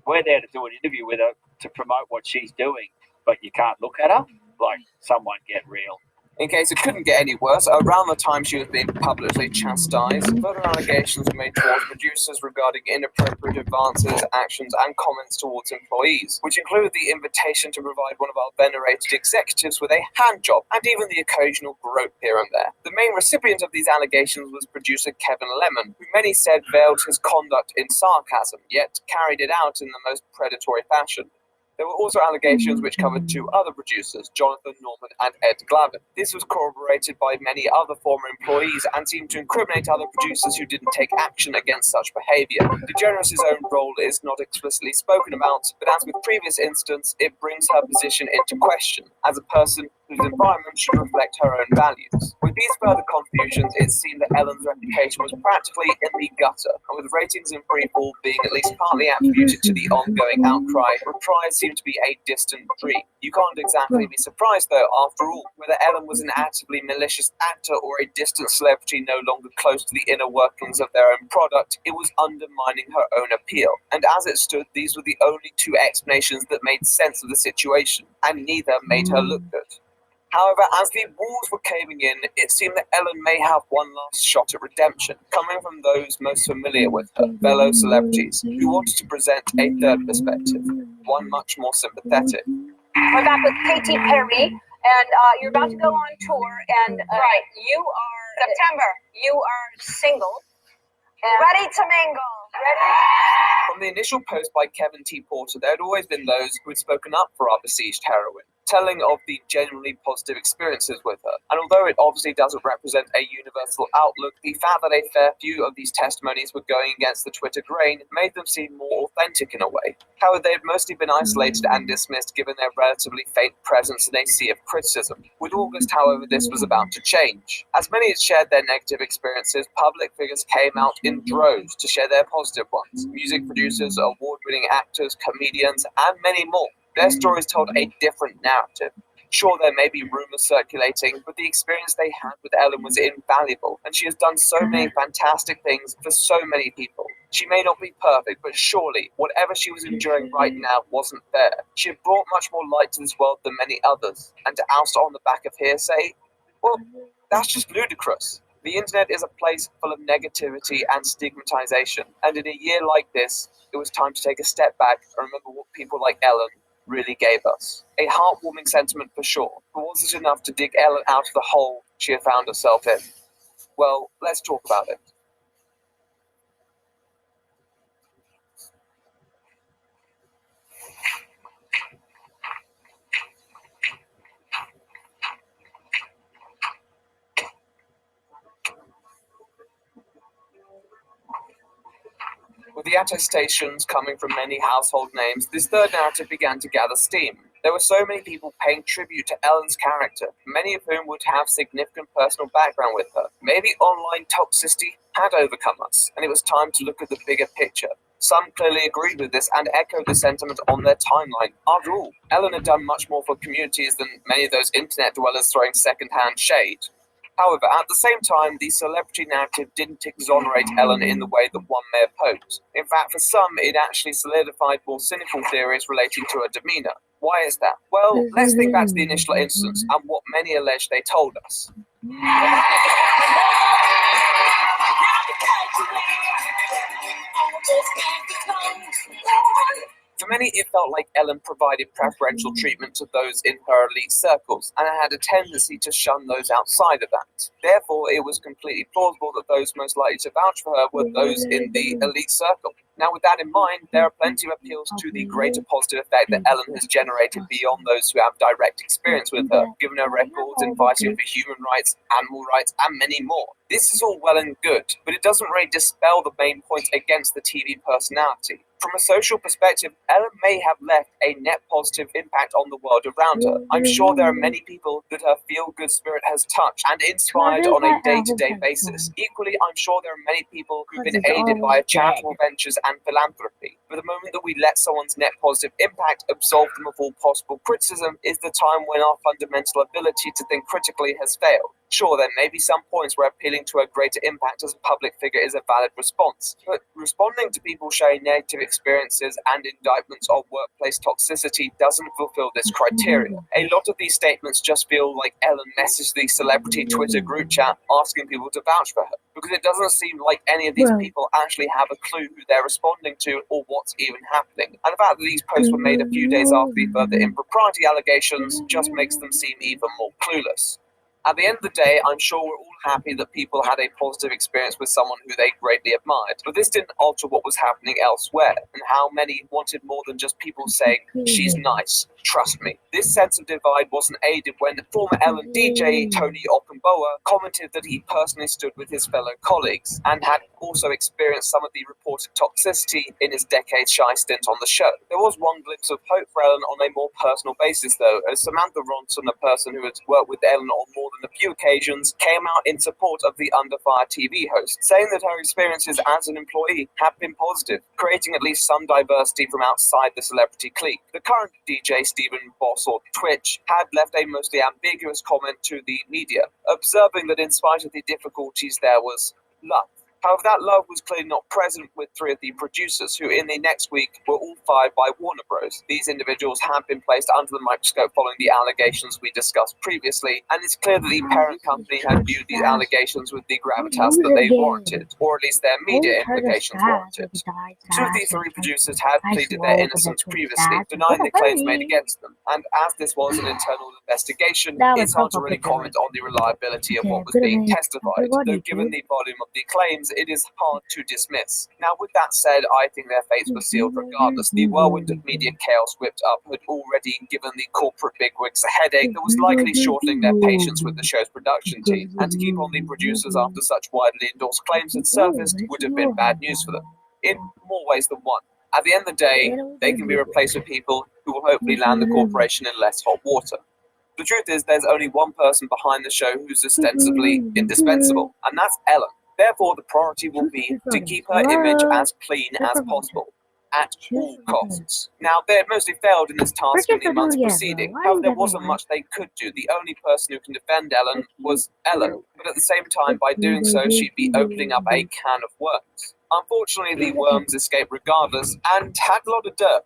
we're there to do an interview with her to promote what she's doing, but you can't look at her? Like, someone get real. In case it couldn't get any worse, around the time she was being publicly chastised, further allegations were made towards producers regarding inappropriate advances, actions, and comments towards employees, which included the invitation to provide one of our venerated executives with a hand job, and even the occasional grope here and there. The main recipient of these allegations was producer Kevin Lemon, who many said veiled his conduct in sarcasm, yet carried it out in the most predatory fashion. There were also allegations which covered two other producers, Jonathan Norman and Ed Glavin. This was corroborated by many other former employees and seemed to incriminate other producers who didn't take action against such behavior. DeGeneres' own role is not explicitly spoken about, but as with previous incidents, it brings her position into question as a person whose environment should reflect her own values. With these further confusions, it seemed that Ellen's reputation was practically in the gutter, and with ratings in freefall being at least partly attributed to the ongoing outcry, reprise seemed to be a distant dream. You can't exactly be surprised, though, after all, whether Ellen was an actively malicious actor or a distant celebrity no longer close to the inner workings of their own product, it was undermining her own appeal. And as it stood, these were the only two explanations that made sense of the situation, and neither made her look good. However, as the walls were caving in, it seemed that Ellen may have one last shot at redemption, coming from those most familiar with her, fellow celebrities, who wanted to present a third perspective, one much more sympathetic. We're back with Katy Perry, and you're about to go on tour, and right, you are September. You are single, and ready to mingle. Ready? From the initial post by Kevin T. Porter, there had always been those who had spoken up for our besieged heroine, telling of the genuinely positive experiences with her. And although it obviously doesn't represent a universal outlook, the fact that a fair few of these testimonies were going against the Twitter grain made them seem more authentic in a way. However, they had mostly been isolated and dismissed given their relatively faint presence in a sea of criticism. With August, however, this was about to change. As many had shared their negative experiences, public figures came out in droves to share their positive ones. Music producers, award-winning actors, comedians, and many more. Their stories told a different narrative. Sure, there may be rumors circulating, but the experience they had with Ellen was invaluable, and she has done so many fantastic things for so many people. She may not be perfect, but surely, whatever she was enduring right now wasn't fair. She had brought much more light to this world than many others, and to oust her on the back of hearsay? Well, that's just ludicrous. The internet is a place full of negativity and stigmatization, and in a year like this, it was time to take a step back and remember what people like Ellen really gave us. A heartwarming sentiment for sure, but was it enough to dig Ellen out of the hole she had found herself in? Well, let's talk about it. With the attestations coming from many household names, this third narrative began to gather steam. There were so many people paying tribute to Ellen's character, many of whom would have significant personal background with her. Maybe online toxicity had overcome us, and it was time to look at the bigger picture. Some clearly agreed with this and echoed the sentiment on their timeline. After all, Ellen had done much more for communities than many of those internet dwellers throwing second-hand shade. However, at the same time, the celebrity narrative didn't exonerate Ellen in the way that one may have hoped. In fact, for some, it actually solidified more cynical theories relating to her demeanor. Why is that? Well, let's think back to the initial instance and what many allege they told us. For many, it felt like Ellen provided preferential treatment to those in her elite circles, and had a tendency to shun those outside of that. Therefore, it was completely plausible that those most likely to vouch for her were those in the elite circle. Now, with that in mind, there are plenty of appeals to the greater positive effect that Ellen has generated beyond those who have direct experience with her, given her records in fighting for human rights, animal rights, and many more. This is all well and good, but it doesn't really dispel the main point against the TV personality. From a social perspective, Ellen may have left a net positive impact on the world around her. I'm sure there are many people that her feel-good spirit has touched and inspired on a day-to-day basis. Equally, I'm sure there are many people who've been aided by charitable ventures and philanthropy. But the moment that we let someone's net positive impact absolve them of all possible criticism is the time when our fundamental ability to think critically has failed. Sure, there may be some points where appealing to a greater impact as a public figure is a valid response, but responding to people sharing negative experiences and indictments of workplace toxicity doesn't fulfill this criteria. A lot of these statements just feel like Ellen messaged the celebrity Twitter group chat asking people to vouch for her, because it doesn't seem like any of these people actually have a clue who they're responding to or what's even happening. And the fact that these posts were made a few days after the further impropriety allegations just makes them seem even more clueless. At the end of the day, I'm sure we're all happy that people had a positive experience with someone who they greatly admired, but this didn't alter what was happening elsewhere, and how many wanted more than just people saying, "She's nice, trust me." This sense of divide wasn't aided when former Ellen DJ Tony Okumboa commented that he personally stood with his fellow colleagues, and had also experienced some of the reported toxicity in his decade-shy stint on the show. There was one glimpse of hope for Ellen on a more personal basis, though, as Samantha Ronson, a person who had worked with Ellen on more than a few occasions, came out in support of the Under Fire TV host, saying that her experiences as an employee have been positive, creating at least some diversity from outside the celebrity clique. The current DJ, Stephen Boss or Twitch, had left a mostly ambiguous comment to the media, observing that in spite of the difficulties there was love. However, that love was clearly not present with three of the producers, who in the next week were all fired by Warner Bros. These individuals had been placed under the microscope following the allegations we discussed previously, and it's clear that the parent company had viewed these allegations with the gravitas that they warranted, or at least their media implications warranted. Two of the three producers had pleaded their innocence previously, denying the claims made against them, and as this was an internal investigation, it's hard to really comment on the reliability of what was being testified, though given the volume of the claims, it is hard to dismiss. Now, with that said, I think their fates were sealed regardless. The whirlwind of media chaos whipped up had already given the corporate bigwigs a headache that was likely shortening their patience with the show's production team, and to keep on the producers after such widely endorsed claims had surfaced would have been bad news for them, in more ways than one. At the end of the day, they can be replaced with people who will hopefully land the corporation in less hot water. The truth is, there's only one person behind the show who's ostensibly indispensable, and that's Ellen. Therefore, the priority will be to keep her image as clean as possible, at all costs. Now, they had mostly failed in this task in the months preceding. However, there wasn't much they could do. The only person who can defend Ellen was Ellen. But at the same time, by doing so, she'd be opening up a can of worms. Unfortunately, the worms escaped regardless, and had a lot of dirt.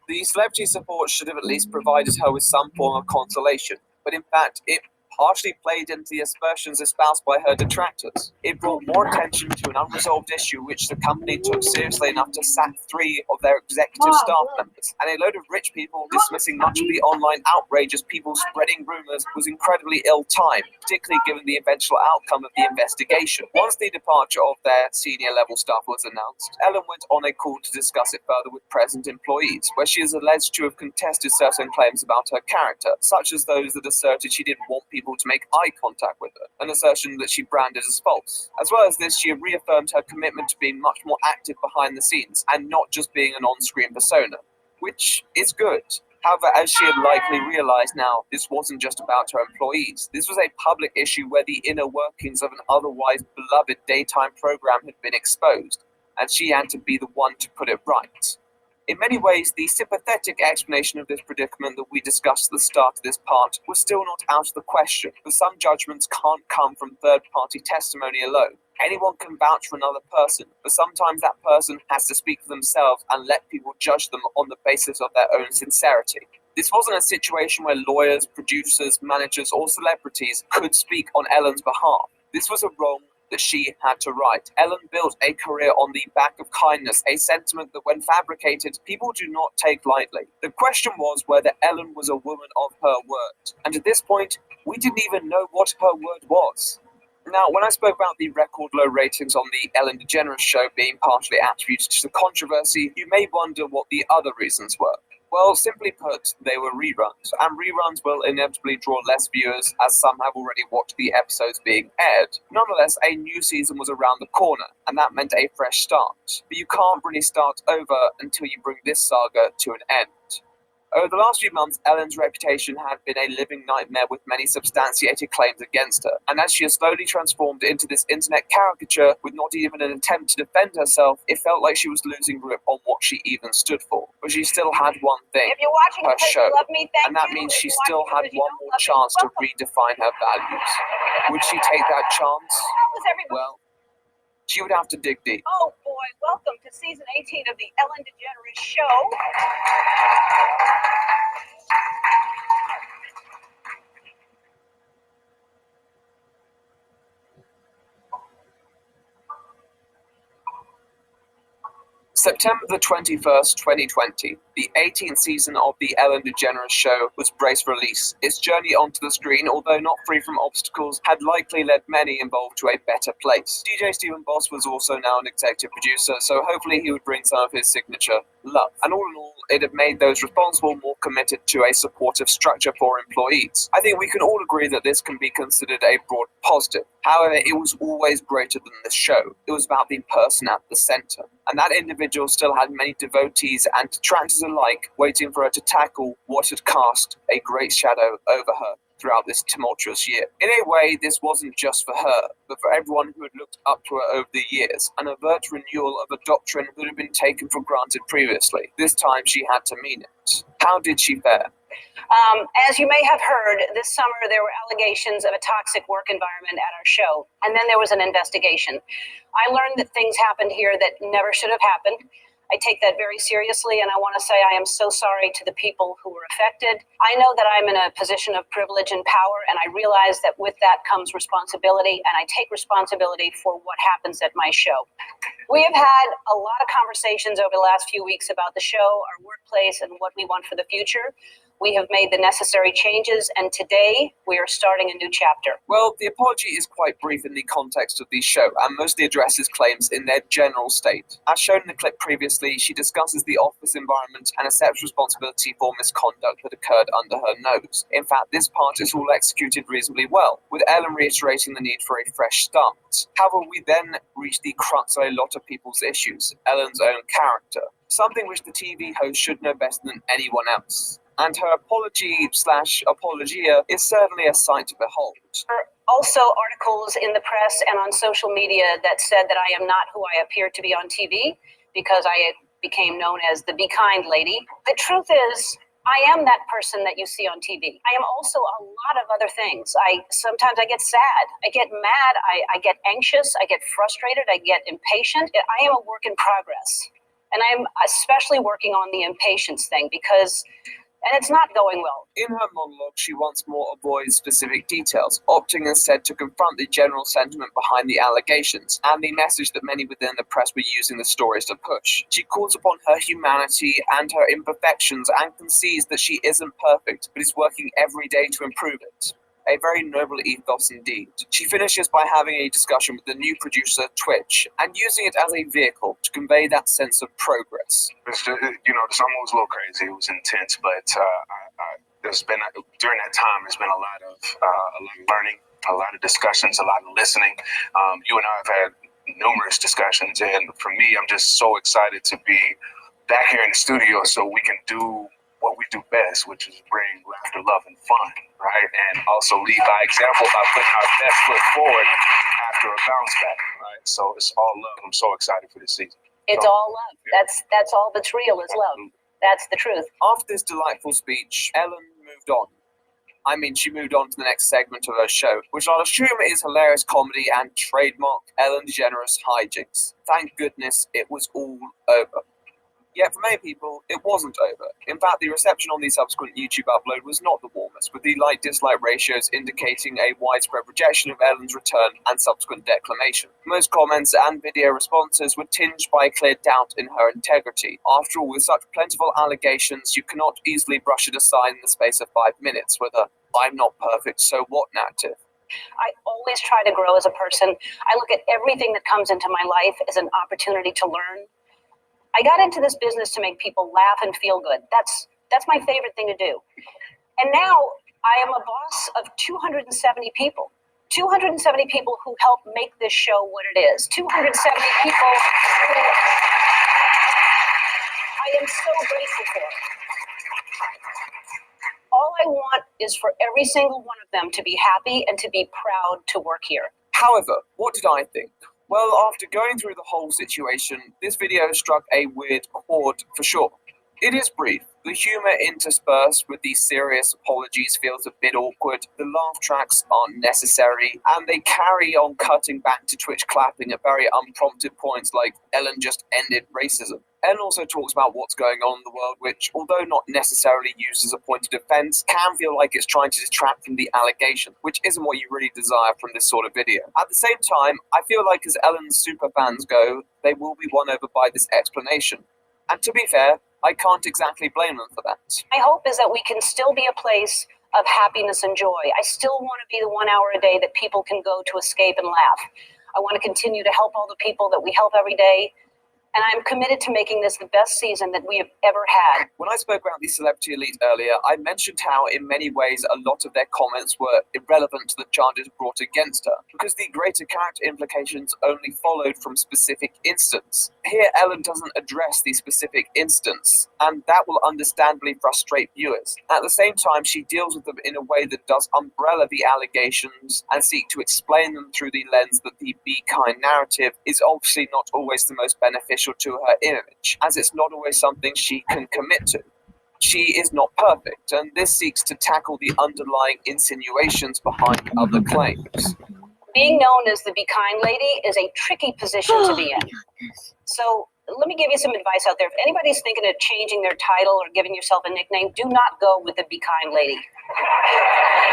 The celebrity support should have at least provided her with some form of consolation, but in fact, it harshly played into the aspersions espoused by her detractors. It brought more attention to an unresolved issue which the company took seriously enough to sack 3 of their executive staff members, and a load of rich people dismissing much of the online outrage as people spreading rumors was incredibly ill-timed, particularly given the eventual outcome of the investigation. Once the departure of their senior level staff was announced, Ellen went on a call to discuss it further with present employees, where she is alleged to have contested certain claims about her character, such as those that asserted she didn't want people to make eye contact with her, an assertion that she branded as false. As well as this, she reaffirmed her commitment to being much more active behind the scenes, and not just being an on-screen persona, which is good. However, as she had likely realized now, this wasn't just about her employees. This was a public issue where the inner workings of an otherwise beloved daytime program had been exposed, and she had to be the one to put it right. In many ways, the sympathetic explanation of this predicament that we discussed at the start of this part was still not out of the question, for some judgments can't come from third-party testimony alone. Anyone can vouch for another person, but sometimes that person has to speak for themselves and let people judge them on the basis of their own sincerity. This wasn't a situation where lawyers, producers, managers, or celebrities could speak on Ellen's behalf. This was a wrong that she had to right. Ellen built a career on the back of kindness, a sentiment that when fabricated, people do not take lightly. The question was whether Ellen was a woman of her word. And at this point, we didn't even know what her word was. Now, when I spoke about the record low ratings on the Ellen DeGeneres show being partially attributed to the controversy, you may wonder what the other reasons were. Well, simply put, they were reruns, and reruns will inevitably draw less viewers as some have already watched the episodes being aired. Nonetheless, a new season was around the corner, and that meant a fresh start. But you can't really start over until you bring this saga to an end. Over the last few months, Ellen's reputation had been a living nightmare with many substantiated claims against her, and as she has slowly transformed into this internet caricature with not even an attempt to defend herself, it felt like she was losing grip on what she even stood for. But she still had one thing, If you're watching her because show, you love me, thank and that you. means If she you're still watching had because you one don't more love me, chance to welcome. redefine her values. Would she take that chance? How was everybody? Well, she would have to dig deep. Oh boy, welcome to season 18 of the Ellen DeGeneres Show. September the 21st, 2020, the 18th season of The Ellen DeGeneres Show was braced for release. Its journey onto the screen, although not free from obstacles, had likely led many involved to a better place. DJ Stephen Boss was also now an executive producer, so hopefully he would bring some of his signature love. And all in all, it had made those responsible more committed to a supportive structure for employees. I think we can all agree that this can be considered a broad positive. However, it was always greater than the show. It was about the person at the center. And that individual still had many devotees and detractors alike waiting for her to tackle what had cast a great shadow over her throughout this tumultuous year. In a way, this wasn't just for her, but for everyone who had looked up to her over the years, an overt renewal of a doctrine that had been taken for granted previously. This time she had to mean it. How did she fare? As you may have heard, this summer there were allegations of a toxic work environment at our show, and then there was an investigation. I learned that things happened here that never should have happened. I take that very seriously, and I want to say I am so sorry to the people who were affected. I know that I'm in a position of privilege and power, and I realize that with that comes responsibility, and I take responsibility for what happens at my show. We have had a lot of conversations over the last few weeks about the show, our workplace, and what we want for the future. We have made the necessary changes, and today we are starting a new chapter. Well, the apology is quite brief in the context of the show, and mostly addresses claims in their general state. As shown in the clip previously, she discusses the office environment and accepts responsibility for misconduct that occurred under her nose. In fact, this part is all executed reasonably well, with Ellen reiterating the need for a fresh start. However, we then reach the crux of a lot of people's issues, Ellen's own character, something which the TV host should know better than anyone else. And her apologia is certainly a sight to behold. There are also articles in the press and on social media that said that I am not who I appear to be on TV because I became known as the Be Kind lady. The truth is, I am that person that you see on TV. I am also a lot of other things. Sometimes I get sad, I get mad, I get anxious, I get frustrated, I get impatient. I am a work in progress. And I'm especially working on the impatience thing because and it's not going well. In her monologue, she once more avoids specific details, opting instead to confront the general sentiment behind the allegations and the message that many within the press were using the stories to push. She calls upon her humanity and her imperfections and concedes that she isn't perfect, but is working every day to improve it. A very noble ethos indeed. She finishes by having a discussion with the new producer, Twitch, and using it as a vehicle to convey that sense of progress. The summer was a little crazy. It was intense, but there's been during that time, there's been a lot of learning, a lot of discussions, a lot of listening. You and I have had numerous discussions, and for me, I'm just so excited to be back here in the studio so we can do what we do best, which is bring laughter, love, and fun, right? And also lead by example by putting our best foot forward after a bounce back, right? So it's all love. I'm so excited for this season. It's all love. That's all that's real is love. That's the truth. After this delightful speech, Ellen moved on. I mean, she moved on to the next segment of her show, which I'll assume is hilarious comedy and trademark Ellen DeGeneres hijinks. Thank goodness it was all over. Yet for many people, it wasn't over. In fact, the reception on the subsequent YouTube upload was not the warmest, with the like-dislike ratios indicating a widespread rejection of Ellen's return and subsequent declamation. Most comments and video responses were tinged by a clear doubt in her integrity. After all, with such plentiful allegations, you cannot easily brush it aside in the space of 5 minutes with a "I'm not perfect, so what" narrative. I always try to grow as a person. I look at everything that comes into my life as an opportunity to learn. I got into this business to make people laugh and feel good. That's my favorite thing to do. And now I am a boss of 270 people. 270 people who help make this show what it is. 270 people who I am so grateful for. All I want is for every single one of them to be happy and to be proud to work here. However, what did I think? Well, after going through the whole situation, this video struck a weird chord for sure. It is brief. The humor interspersed with the serious apologies feels a bit awkward, the laugh tracks aren't necessary, and they carry on cutting back to Twitch clapping at very unprompted points like Ellen just ended racism. Ellen also talks about what's going on in the world, which, although not necessarily used as a point of defense, can feel like it's trying to detract from the allegation, which isn't what you really desire from this sort of video. At the same time, I feel like as Ellen's superfans go, they will be won over by this explanation. And to be fair, I can't exactly blame them for that. My hope is that we can still be a place of happiness and joy. I still want to be the 1 hour a day that people can go to escape and laugh. I want to continue to help all the people that we help every day. And I'm committed to making this the best season that we have ever had. When I spoke about the Celebrity Elite earlier, I mentioned how in many ways a lot of their comments were irrelevant to the charges brought against her, because the greater character implications only followed from specific instance. Here, Ellen doesn't address the specific instance, and that will understandably frustrate viewers. At the same time, she deals with them in a way that does umbrella the allegations and seek to explain them through the lens that the Be Kind narrative is obviously not always the most beneficial to her image, as it's not always something she can commit to. She is not perfect, and this seeks to tackle the underlying insinuations behind other claims. Being known as the Be Kind lady is a tricky position to be in. So let me give you some advice out there. If anybody's thinking of changing their title or giving yourself a nickname, do not go with the Be Kind lady.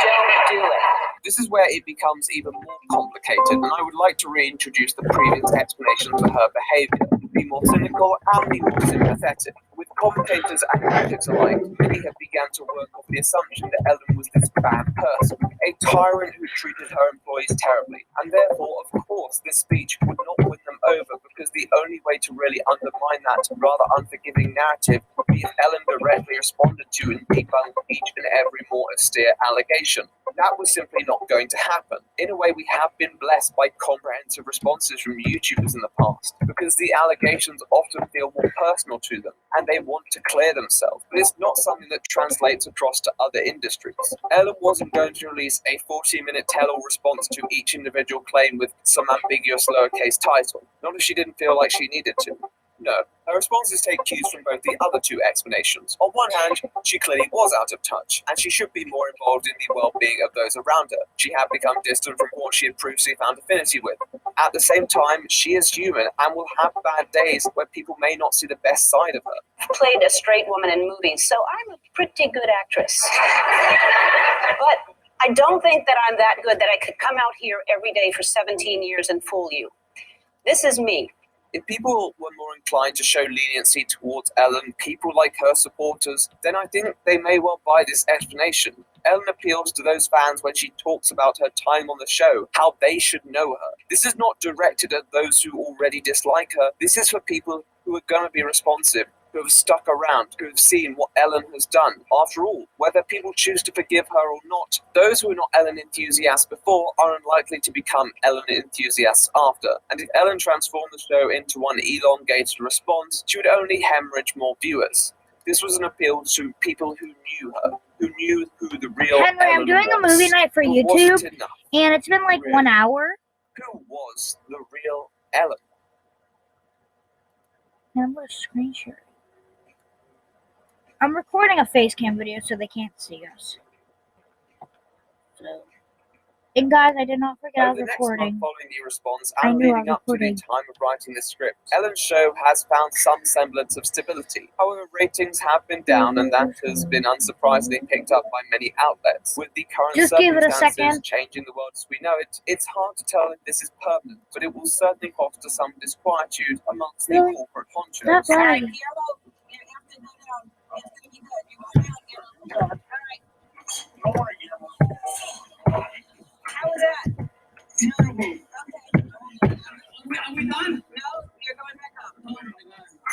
Don't do it. This is where it becomes even more complicated, and I would like to reintroduce the previous explanation for her behavior, be more cynical and be more sympathetic. With commentators and critics alike, many have begun to work off the assumption that Ellen was this bad person, a tyrant who treated her employees terribly, and therefore, of course, this speech would not win them over, because the only way to really undermine that rather unforgiving narrative would be if Ellen directly responded to and debunked each and every more austere allegation. That was simply not going to happen. In a way, we have been blessed by comprehensive responses from YouTubers in the past, because the allegations often feel more personal to them, and they want to clear themselves. But it's not something that translates across to other industries. Ellen wasn't going to release a 40-minute tell-all response to each individual claim with some ambiguous lowercase title, not if she didn't feel like she needed to. No. Her responses take cues from both the other two explanations. On one hand, she clearly was out of touch, and she should be more involved in the well-being of those around her. She had become distant from what she had previously found affinity with. At the same time, she is human and will have bad days where people may not see the best side of her. I've played a straight woman in movies, so I'm a pretty good actress. But I don't think that I'm that good that I could come out here every day for 17 years and fool you. This is me. If people were more inclined to show leniency towards Ellen, people like her supporters, then I think they may well buy this explanation. Ellen appeals to those fans when she talks about her time on the show, how they should know her. This is not directed at those who already dislike her. This is for people who are going to be responsive, who have stuck around, who have seen what Ellen has done. After all, whether people choose to forgive her or not, those who were not Ellen enthusiasts before are unlikely to become Ellen enthusiasts after. And if Ellen transformed the show into one elongated response, she would only hemorrhage more viewers. This was an appeal to people who knew her, who knew who the real Henry, Ellen I'm doing was, a movie night for who YouTube, wasn't enough. and it's been like 1 hour. Who was the real Ellen? And I'm going to screen share. I'm recording a face cam video so they can't see us. So, and guys, I did not forget I was Over the next recording. month following the response I and knew I leading was up to the recording. time of writing the script, Ellen's show has found some semblance of stability. However, ratings have been down, and that has been unsurprisingly picked up by many outlets. With the current Just give it a circumstances second. changing the world as we know it, it's hard to tell if this is permanent, but it will certainly foster some disquietude amongst the Really? corporate honchos. Stop lying. How was that? Are we done? No, you're going back up.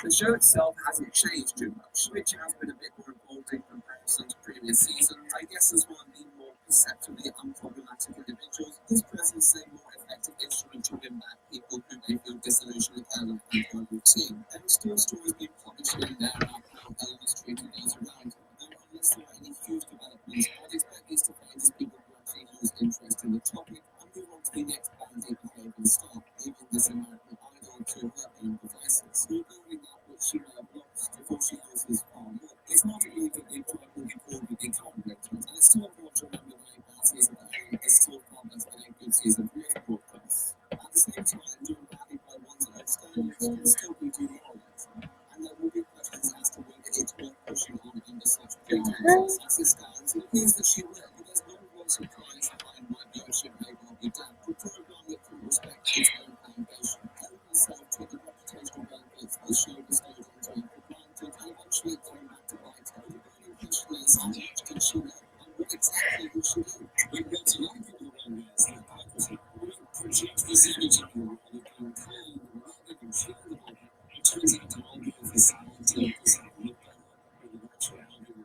The show itself hasn't changed too much, which has been a bit more involved in comparison to previous seasons. I guess as one of the more perceptibly unproblematic individuals, his presence is a more effective instrument to win back people who may feel disillusioned with Ellen and her routine. There are still stories being published in there about how Ellen is treating those around her, though unless there are any huge developments, I'd expect these to fade as people gradually lose interest in the topic and move on to the next bandy behaviour style, leaving this American idol to her own devices. Rebuilding that which she may have lost before she loses far more. It's hard to believe that they've tried moving forward with the current ratings, and it's still important to remember that a bad season of Ellen is still far better than a good season of most broadcasts. At the same time, doing badly by one's own standards can still be demoralizing, and there will be questions as to whether it's worth pushing on under such pretenses. As it stands, it appears that she will, but there's no real surprise behind why viewership may well be down for a program that can respect its own foundation. Ellen herself took the reputational benefits the show bestowed onto her for granted, and eventually it came back to bite her. The burning question is, how much did she know, and what exactly did she do? We've got a lot of people around us that hypocrite. We don't project this image of you all of being kind and loving and charitable, but it turns out to all be a facade to look this up, look that up, or the virtual having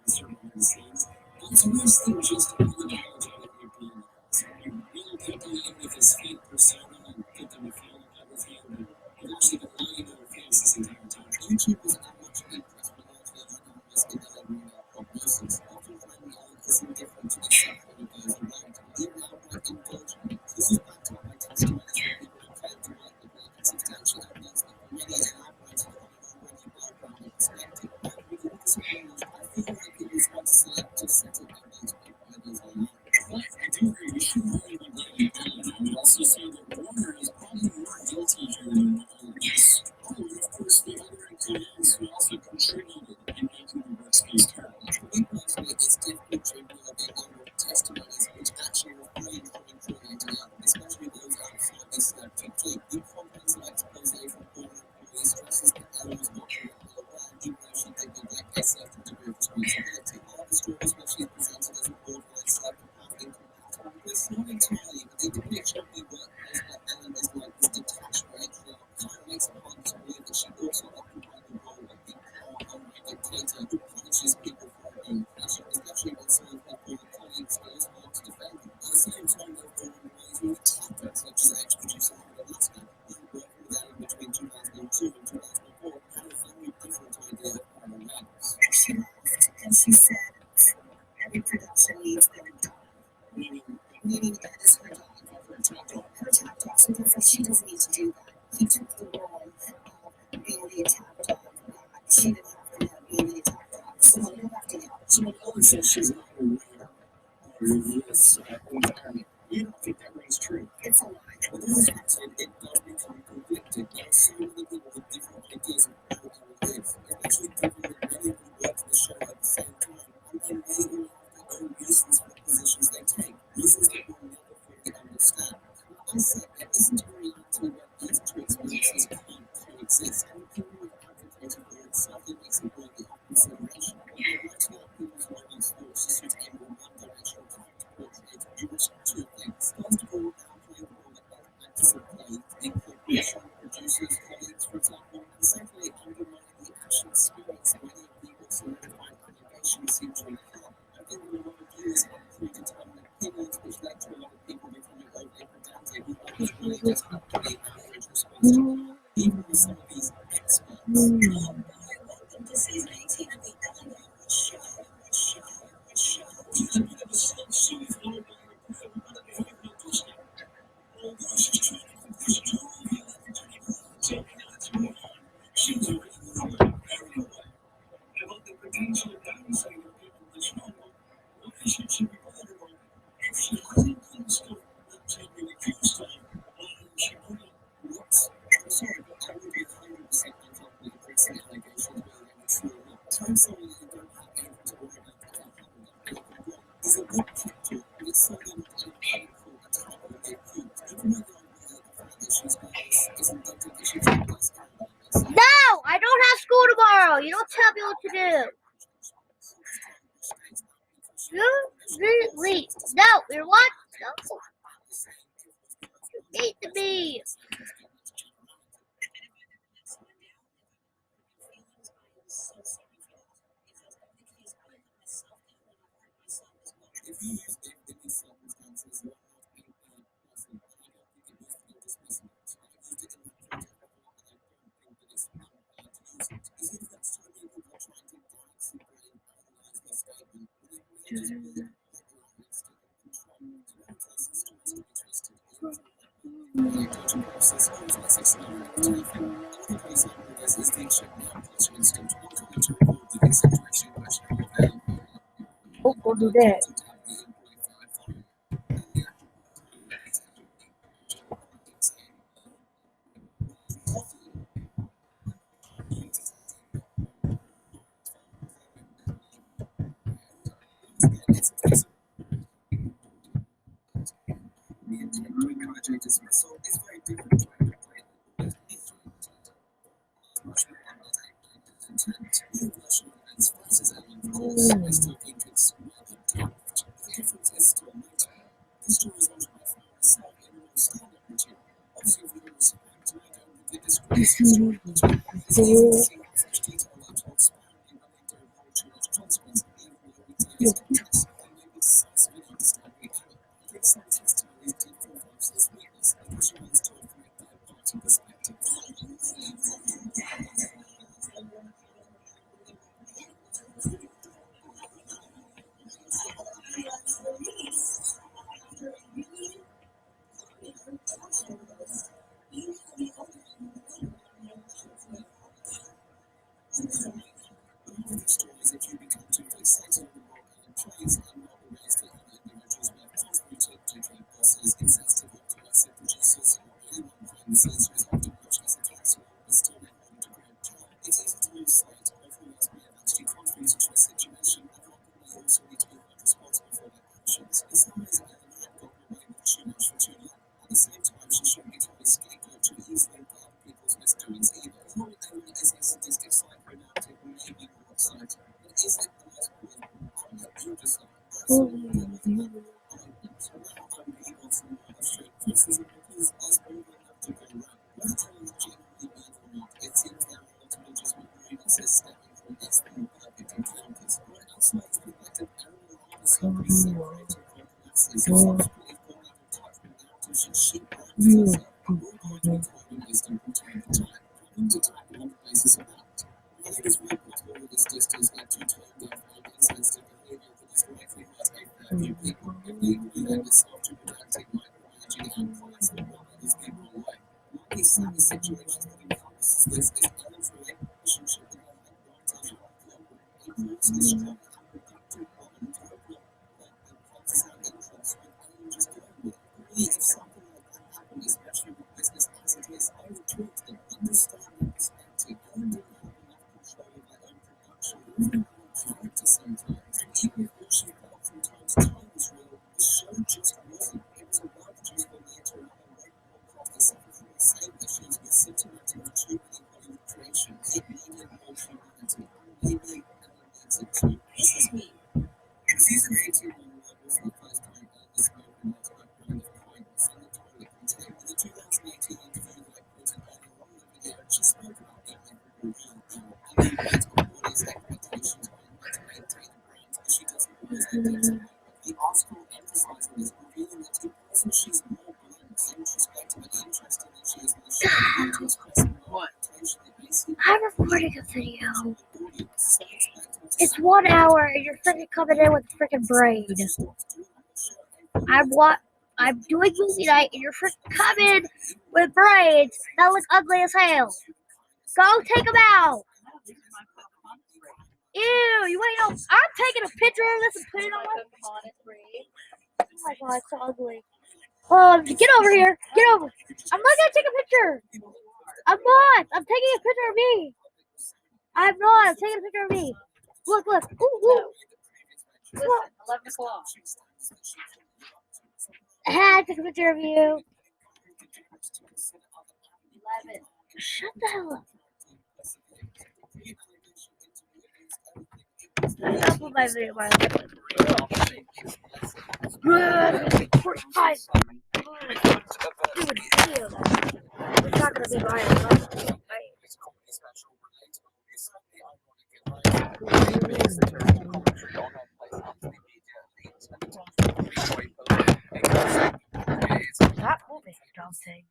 nicer behind the scenes. It's worse than just unapologetically being nice. You reel people in with this fake persona and get them to feel like everything, but you've actually been lying to their face this entire time. YouTube was not much of an impress with largely anonymous in delivering their prognosis, often finding Ellen as indifferent to the suffering of those around her, even outright indulgent. This is backed up by testimonies from people who claim to work with her and substantial evidence that many elaborated on an already well-grounded perspective. And with all this acknowledged, I feel like it is what's selective setting evidence by those online. I do agree, we shouldn't really be blaming Ellen. I would also say that Warner is probably more guilty here than Ellen is. Oh, and of course, the other employees who also contributed in making the workspace terrible. For me personally, it's difficult to ignore the number of testimonies which actually refrain from incriminating Ellen, especially those outside this technique. The comprehensive expose from former employees stresses that Ellen was not directly aware, even though she did neglect a certain degree of responsibility. All the stories which she presented as a borderline psychopath incompatible. It's not entirely, but the depiction of the workplace where Ellen is like this detached matriarch kind of makes it hard to believe that she also occupied the role of the power-hungry dictator who punishes people for her own pleasure, especially when some of her former colleagues go as far to defend them. At the same time, there have been ways with tactics such as ex-producer Howard Alaska, who worked with Ellen between 2002 and 2004, had a very different idea of how to lens. She laughed and she said, every production needs their dog. Meaning Ed is her dog of her tactics, and therefore she doesn't need to do that. He took the role of being No! I don't have school tomorrow! You don't tell me what to do! Really? No! You're what? No! You hate me! Oh, go do that. What? I'm recording a video. It's 1 hour and you're freaking coming in with a freaking braid. I'm doing movie night and you're freaking coming with braids that look ugly as hell. Go take them out. Ew, you ain't no. I'm taking a picture of this and putting it on my. Oh my god, it's so ugly. Get over here. Get over. I'm not gonna take a picture. I'm not. I'm taking a picture of me. I'm not. I'm taking a picture of me. Look, look. Ooh, ooh. Listen, 11 o'clock. I took a picture of you. 11. Shut the hell up. I'll put my video on. Good. 45. Doing video. It's not gonna be viral. Stop moving, dumb thing.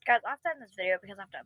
Guys, I've done this video because I'm done.